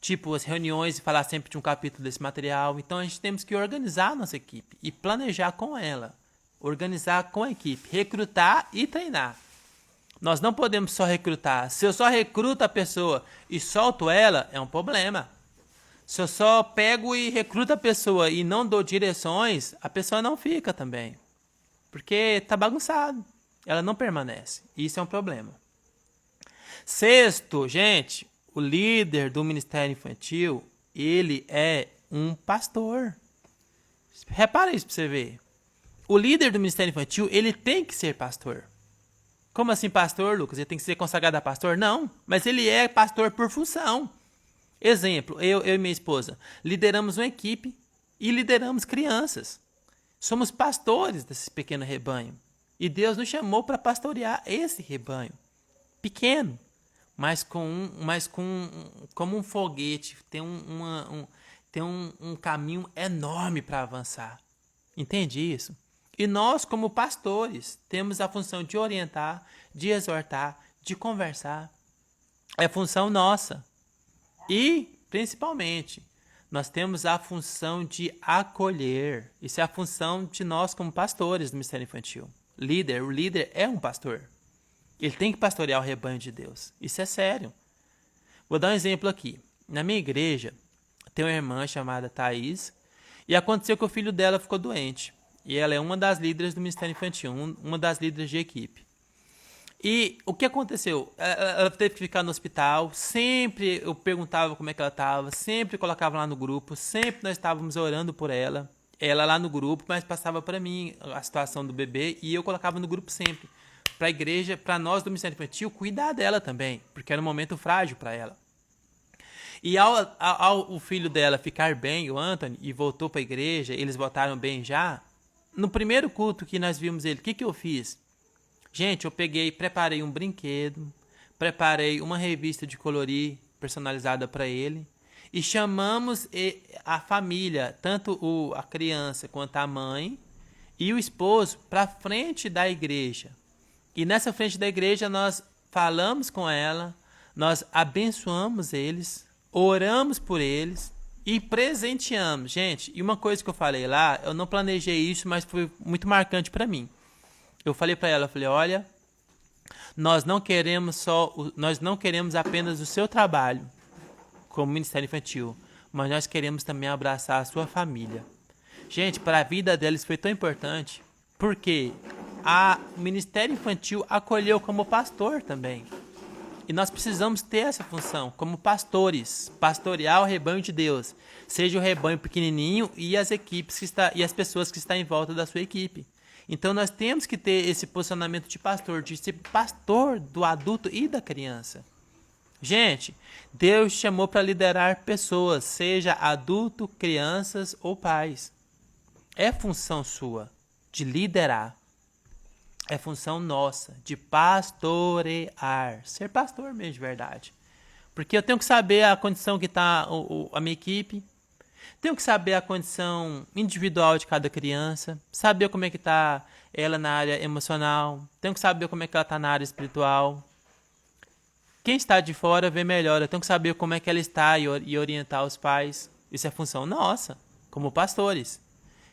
tipo as reuniões e falar sempre de um capítulo desse material. Então a gente temos que organizar a nossa equipe e planejar com ela, organizar com a equipe, recrutar e treinar. Nós não podemos só recrutar. Se eu só recruto a pessoa e solto ela, é um problema. Se eu só pego e recruto a pessoa e não dou direções, a pessoa não fica também. Porque tá bagunçado. Ela não permanece. Isso é um problema. Sexto, gente, o líder do Ministério Infantil, ele é um pastor. Repara isso pra você ver. O líder do Ministério Infantil, ele tem que ser pastor. Como assim pastor, Lucas? Ele tem que ser consagrado a pastor? Não, mas ele é pastor por função. Exemplo, eu e minha esposa lideramos uma equipe e lideramos crianças. Somos pastores desse pequeno rebanho. E Deus nos chamou para pastorear esse rebanho. Pequeno, mas como um foguete. Tem um caminho enorme para avançar. Entende isso? E nós, como pastores, temos a função de orientar, de exortar, de conversar. É função nossa. E, principalmente, nós temos a função de acolher. Isso é a função de nós como pastores do Ministério Infantil. O líder é um pastor. Ele tem que pastorear o rebanho de Deus. Isso é sério. Vou dar um exemplo aqui. Na minha igreja, tem uma irmã chamada Thaís, e aconteceu que o filho dela ficou doente. E ela é uma das líderes do Ministério Infantil, uma das líderes de equipe. E o que aconteceu? Ela teve que ficar no hospital, sempre eu perguntava como é que ela estava, sempre colocava lá no grupo, sempre nós estávamos orando por ela. Ela lá no grupo, mas passava para mim a situação do bebê e eu colocava no grupo sempre. Para a igreja, para nós do Ministério Infantil, cuidar dela também, porque era um momento frágil para ela. E ao o filho dela ficar bem, o Anthony, e voltou para a igreja, eles voltaram bem já, no primeiro culto que nós vimos ele, o que eu fiz? Gente, eu preparei um brinquedo, preparei uma revista de colorir personalizada para ele e chamamos a família, tanto a criança quanto a mãe e o esposo, para frente da igreja. E nessa frente da igreja nós falamos com ela, nós abençoamos eles, oramos por eles e presenteamos. Gente, e uma coisa que eu falei lá, eu não planejei isso, mas foi muito marcante para mim. Eu falei para ela, olha, nós não queremos apenas o seu trabalho como Ministério Infantil, mas nós queremos também abraçar a sua família. Gente, para a vida deles foi tão importante, porque o Ministério Infantil acolheu como pastor também. E nós precisamos ter essa função, como pastores, pastorear o rebanho de Deus, seja o rebanho pequenininho e as equipes e as pessoas que estão em volta da sua equipe. Então nós temos que ter esse posicionamento de ser pastor do adulto e da criança. Gente, Deus chamou para liderar pessoas, seja adulto, crianças ou pais. É função sua de liderar. É função nossa de pastorear. Ser pastor mesmo de verdade. Porque eu tenho que saber a condição que está a minha equipe. Tenho que saber a condição individual de cada criança, saber como é que está ela na área emocional, tenho que saber como é que ela está na área espiritual. Quem está de fora vê melhor, eu tenho que saber como é que ela está e orientar os pais. Isso é função nossa, como pastores.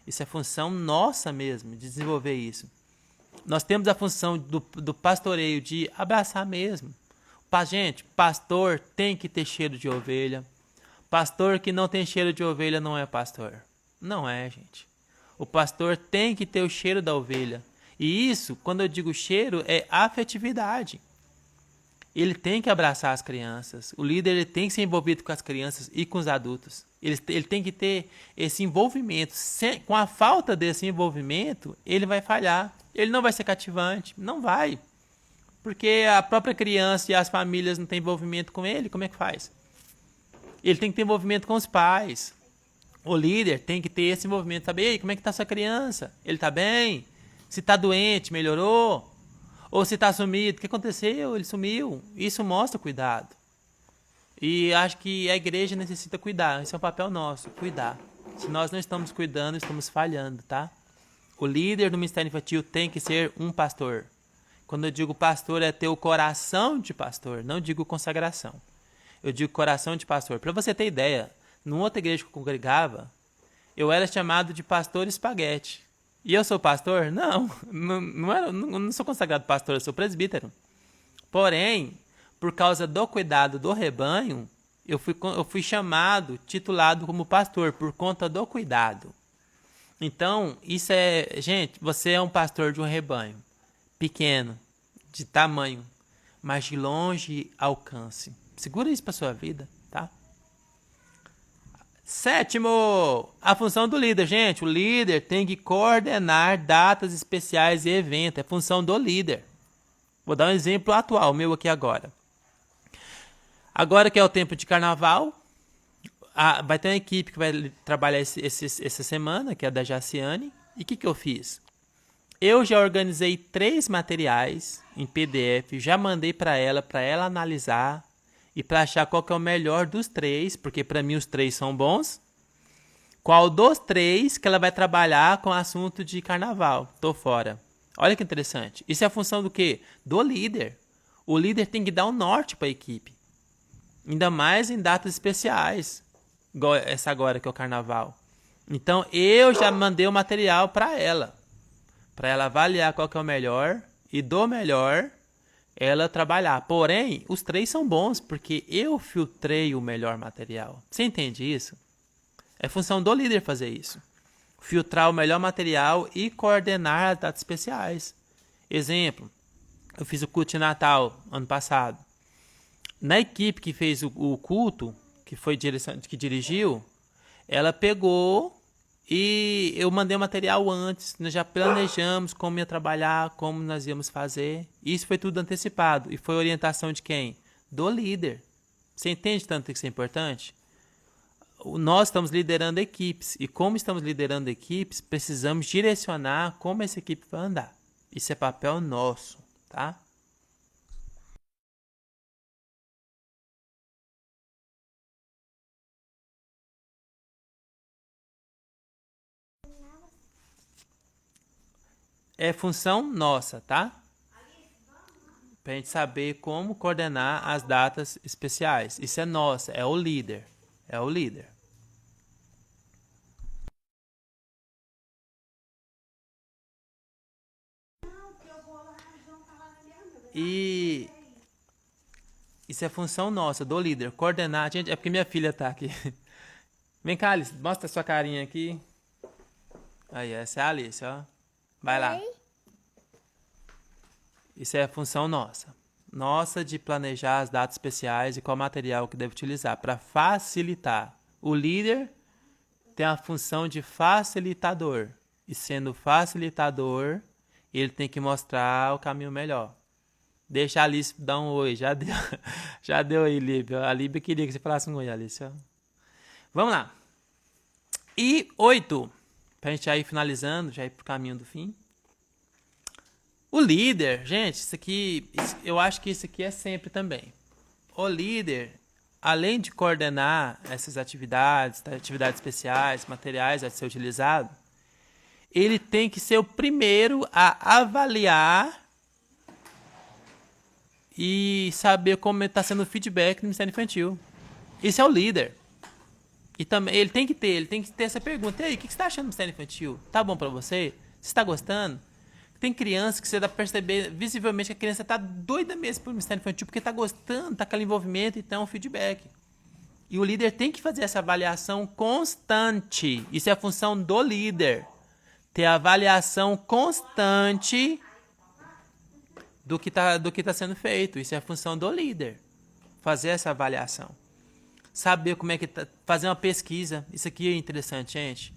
Isso é função nossa mesmo, de desenvolver isso. Nós temos a função do pastoreio de abraçar mesmo. Gente, pastor tem que ter cheiro de ovelha. Pastor que não tem cheiro de ovelha não é pastor. Não é, gente. O pastor tem que ter o cheiro da ovelha. E isso, quando eu digo cheiro, é afetividade. Ele tem que abraçar as crianças. O líder ele tem que ser envolvido com as crianças e com os adultos. Ele tem que ter esse envolvimento. Com a falta desse envolvimento, ele vai falhar. Ele não vai ser cativante. Não vai. Porque a própria criança e as famílias não têm envolvimento com ele. Como é que faz? Ele tem que ter envolvimento com os pais. O líder tem que ter esse envolvimento. Saber, ei, como é que está sua criança? Ele está bem? Se está doente, melhorou? Ou se está sumido, o que aconteceu? Ele sumiu. Isso mostra cuidado. E acho que a igreja necessita cuidar. Esse é um papel nosso, cuidar. Se nós não estamos cuidando, estamos falhando, tá? O líder do Ministério Infantil tem que ser um pastor. Quando eu digo pastor, é ter o coração de pastor, não digo consagração. Eu digo coração de pastor. Para você ter ideia, numa outra igreja que eu congregava, eu era chamado de pastor espaguete. E eu sou pastor? Não sou consagrado pastor, eu sou presbítero. Porém, por causa do cuidado do rebanho, eu fui chamado, titulado como pastor, por conta do cuidado. Então, isso é... Gente, você é um pastor de um rebanho. Pequeno, de tamanho, mas de longe alcance. Segura isso para sua vida, tá? 7º, a função do líder. Gente, o líder tem que coordenar datas especiais e eventos. É função do líder. Vou dar um exemplo atual, meu aqui agora. Agora que é o tempo de carnaval, vai ter uma equipe que vai trabalhar essa semana, que é a da Jaciane. E o que eu fiz? Eu já organizei 3 materiais em PDF, já mandei para ela analisar e para achar qual que é o melhor dos 3, porque para mim os 3 são bons. Qual dos 3 que ela vai trabalhar com o assunto de carnaval? Tô fora. Olha que interessante. Isso é a função do quê? Do líder. O líder tem que dar um norte para a equipe. Ainda mais em datas especiais, igual essa agora que é o carnaval. Então eu já mandei o material para ela avaliar qual que é o melhor e do melhor ela trabalhar. Porém, os três são bons porque eu filtrei o melhor material. Você entende isso? É função do líder fazer isso. Filtrar o melhor material e coordenar as datas especiais. Exemplo, eu fiz o culto de Natal ano passado. Na equipe que fez o culto, que foi que dirigiu, ela pegou e eu mandei o material antes. Nós já planejamos como ia trabalhar, como nós íamos fazer. Isso foi tudo antecipado. E foi orientação de quem? Do líder. Você entende tanto que isso é importante? Nós estamos liderando equipes. E como estamos liderando equipes, precisamos direcionar como essa equipe vai andar. Isso é papel nosso, tá? É função nossa, tá? Pra gente saber como coordenar as datas especiais. Isso é nossa, é o líder. É o líder. E isso é função nossa, do líder. Coordenar. Gente, é porque minha filha tá aqui. Vem cá, Alice, mostra a sua carinha aqui. Aí, essa é a Alice, ó. Vai lá. Isso é a função nossa. Nossa de planejar as datas especiais e qual material que deve utilizar para facilitar. O líder tem a função de facilitador. E sendo facilitador, ele tem que mostrar o caminho melhor. Deixa a Alice dar um oi. Já deu, já deu aí, Líbia. A Líbia queria que você falasse um oi, Alice. Ó. Vamos lá. E 8. Pra gente já ir finalizando, já ir pro caminho do fim. O líder, gente, isso aqui, eu acho que isso aqui é sempre também. O líder, além de coordenar essas atividades, atividades especiais, materiais a ser utilizado, ele tem que ser o primeiro a avaliar e saber como está sendo o feedback no Ministério Infantil. Isso é o líder. E também ele tem que ter essa pergunta. E aí, o que você está achando do Ministério Infantil? Tá bom para você? Você está gostando? Tem criança que você dá pra perceber visivelmente que a criança tá doida mesmo pro Ministério Infantil, porque tá gostando, tá com aquele envolvimento, então feedback. E o líder tem que fazer essa avaliação constante. Isso é a função do líder. Ter a avaliação constante do que tá sendo feito. Isso é a função do líder. Fazer essa avaliação. Saber como é que tá. Fazer uma pesquisa. Isso aqui é interessante, gente.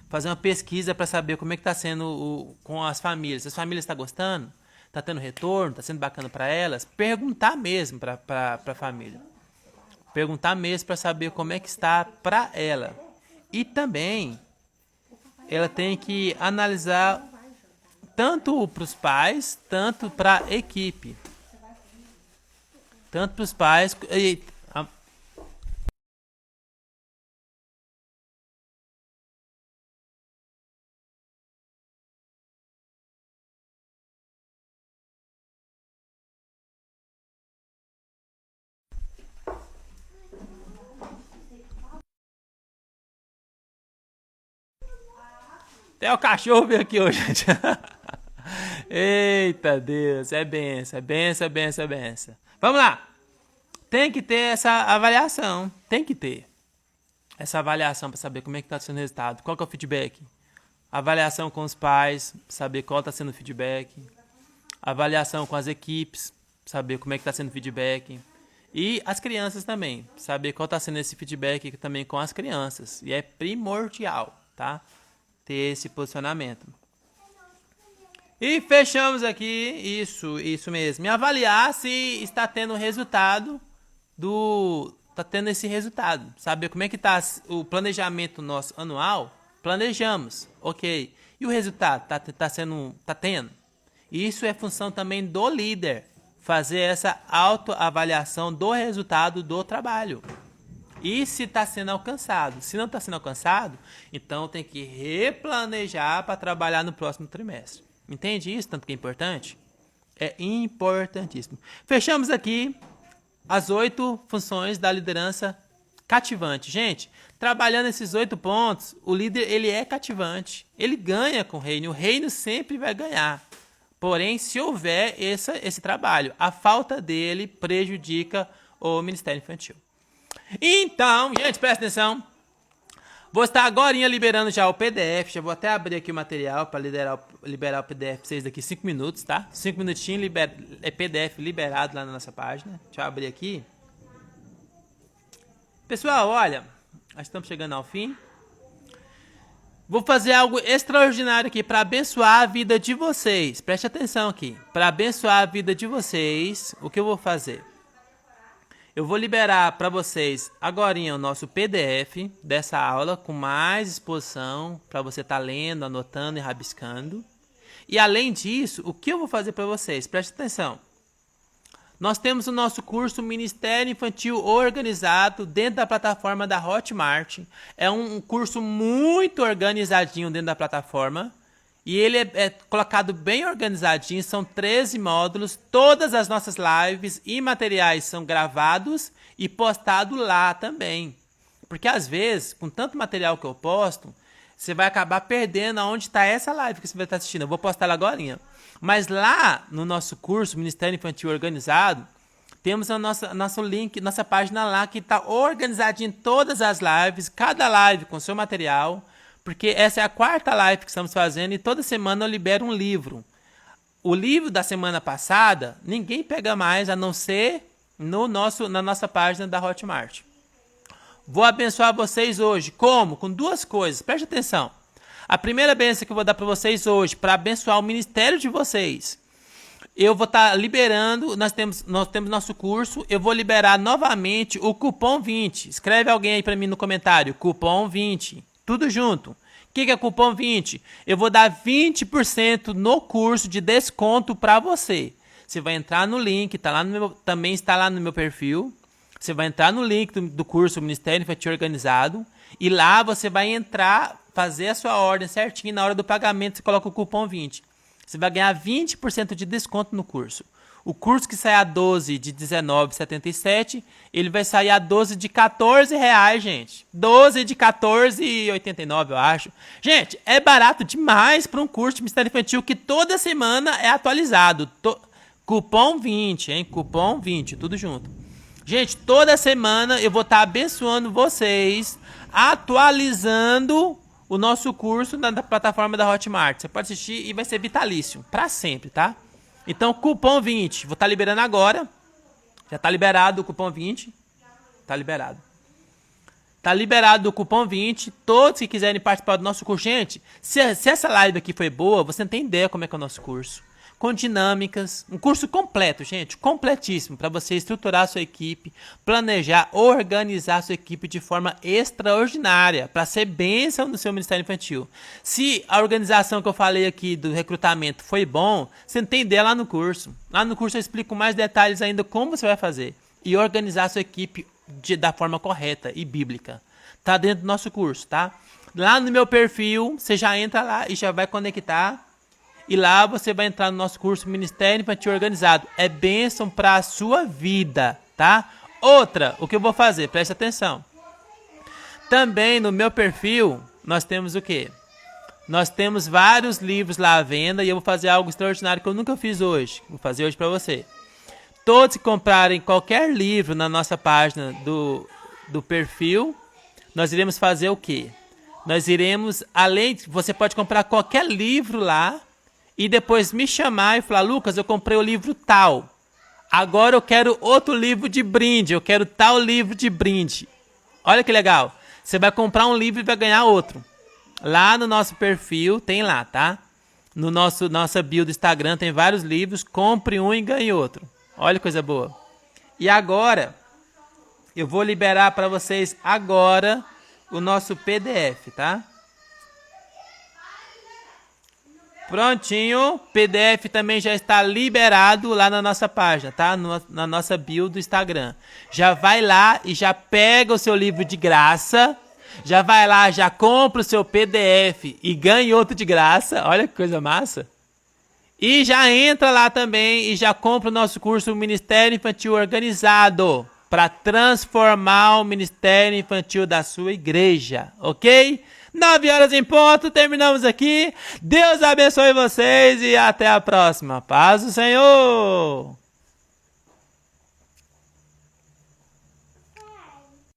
Fazer uma pesquisa para saber como é que está sendo com as famílias. As famílias estão gostando? Está tendo retorno? Está sendo bacana para elas? Perguntar mesmo para a família. Perguntar mesmo para saber como é que está para ela. E também, ela tem que analisar tanto para os pais, tanto para a equipe. Tanto para os pais... Até o cachorro veio aqui hoje, gente. Eita Deus, é benção, é benção, é benção, é benção. Vamos lá. Tem que ter essa avaliação. Tem que ter essa avaliação para saber como é que está sendo o resultado. Qual que é o feedback? Avaliação com os pais, saber qual está sendo o feedback. Avaliação com as equipes, saber como é que está sendo o feedback. E as crianças também, saber qual está sendo esse feedback também com as crianças. E é primordial, tá? Ter esse posicionamento. E fechamos aqui, isso mesmo. E avaliar se está tendo resultado tá tendo esse resultado. Saber como é que tá o planejamento nosso anual. Planejamos, ok. E o resultado tá tendo. Isso é função também do líder. Fazer essa autoavaliação do resultado do trabalho. E se está sendo alcançado. Se não está sendo alcançado, então tem que replanejar para trabalhar no próximo trimestre. Entende isso? Tanto que é importante? É importantíssimo. Fechamos aqui as 8 funções da liderança cativante. Gente, trabalhando esses 8 pontos, o líder ele é cativante. Ele ganha com o reino. O reino sempre vai ganhar. Porém, se houver esse trabalho, a falta dele prejudica o Ministério Infantil. Então, gente, presta atenção. Vou estar agora liberando já o PDF. Já vou até abrir aqui o material para liberar o PDF para vocês daqui 5 minutos, tá? 5 minutinhos, é PDF liberado lá na nossa página. Deixa eu abrir aqui. Pessoal, olha, nós estamos chegando ao fim. Vou fazer algo extraordinário aqui para abençoar a vida de vocês. Preste atenção aqui. Para abençoar a vida de vocês, o que eu vou fazer? Eu vou liberar para vocês agora o nosso PDF dessa aula com mais exposição para você estar lendo, anotando e rabiscando. E além disso, o que eu vou fazer para vocês? Preste atenção. Nós temos o nosso curso Ministério Infantil Organizado dentro da plataforma da Hotmart. É um curso muito organizadinho dentro da plataforma. E ele é colocado bem organizadinho. São 13 módulos. Todas as nossas lives e materiais são gravados e postados lá também. Porque às vezes, com tanto material que eu posto, você vai acabar perdendo aonde está essa live que você vai estar assistindo. Eu vou postar ela agora. Mas lá no nosso curso, Ministério Infantil Organizado, temos nosso link, nossa página lá que está organizadinha em todas as lives, cada live com seu material, porque essa é a 4ª live que estamos fazendo e toda semana eu libero um livro. O livro da semana passada, ninguém pega mais a não ser na nossa página da Hotmart. Vou abençoar vocês hoje. Como? Com 2 coisas. Preste atenção. A primeira bênção que eu vou dar para vocês hoje, para abençoar o ministério de vocês, eu vou estar liberando, nós temos nosso curso, eu vou liberar novamente o cupom 20. Escreve alguém aí para mim no comentário, cupom 20, tudo junto. O que é cupom 20? Eu vou dar 20% no curso de desconto para você. Você vai entrar no link, também está lá no meu perfil. Você vai entrar no link do curso Ministério Infantil Organizado e lá você vai entrar, fazer a sua ordem certinho, na hora do pagamento você coloca o cupom 20. Você vai ganhar 20% de desconto no curso. O curso que sai a 12 de R$19,77, ele vai sair a 12 de R$14, gente. 12 de R$14,89, eu acho. Gente, é barato demais para um curso de Ministério Infantil que toda semana é atualizado. Cupom 20, hein? Cupom 20, tudo junto. Gente, toda semana eu vou estar abençoando vocês, atualizando o nosso curso na plataforma da Hotmart. Você pode assistir e vai ser vitalício, para sempre, tá? Então, cupom 20, vou estar liberando agora. Já está liberado o cupom 20. Está liberado. Está liberado o cupom 20. Todos que quiserem participar do nosso curso. Gente, se essa live aqui foi boa, você não tem ideia como é que é o nosso curso. Com dinâmicas, um curso completo, gente, completíssimo, para você estruturar a sua equipe, planejar, organizar a sua equipe de forma extraordinária, para ser bênção do seu Ministério Infantil. Se a organização que eu falei aqui do recrutamento foi bom, você não tem ideia lá no curso. Lá no curso eu explico mais detalhes ainda como você vai fazer e organizar a sua equipe da forma correta e bíblica. Tá dentro do nosso curso, tá? Lá no meu perfil, você já entra lá e já vai conectar. E lá você vai entrar no nosso curso Ministério Infantil Organizado. É bênção para a sua vida, tá? Outra, o que eu vou fazer? Preste atenção. Também no meu perfil, nós temos o quê? Nós temos vários livros lá à venda e eu vou fazer algo extraordinário que eu nunca fiz hoje. Vou fazer hoje para você. Todos que comprarem qualquer livro na nossa página do perfil, nós iremos fazer o quê? Nós iremos, você pode comprar qualquer livro lá, e depois me chamar e falar, Lucas, eu comprei o livro tal. Agora eu quero outro livro de brinde. Eu quero tal livro de brinde. Olha que legal. Você vai comprar um livro e vai ganhar outro. Lá no nosso perfil, tem lá, tá? No nossa bio do Instagram tem vários livros. Compre um e ganhe outro. Olha que coisa boa. E agora, eu vou liberar para vocês agora o nosso PDF, tá? Prontinho, PDF também já está liberado lá na nossa página, tá? Na nossa bio do Instagram. Já vai lá e já pega o seu livro de graça. Já vai lá, já compra o seu PDF e ganha outro de graça. Olha que coisa massa. E já entra lá também e já compra o nosso curso Ministério Infantil Organizado para transformar o Ministério Infantil da sua igreja, ok? 9 horas em ponto, terminamos aqui. Deus abençoe vocês e até a próxima. Paz do Senhor!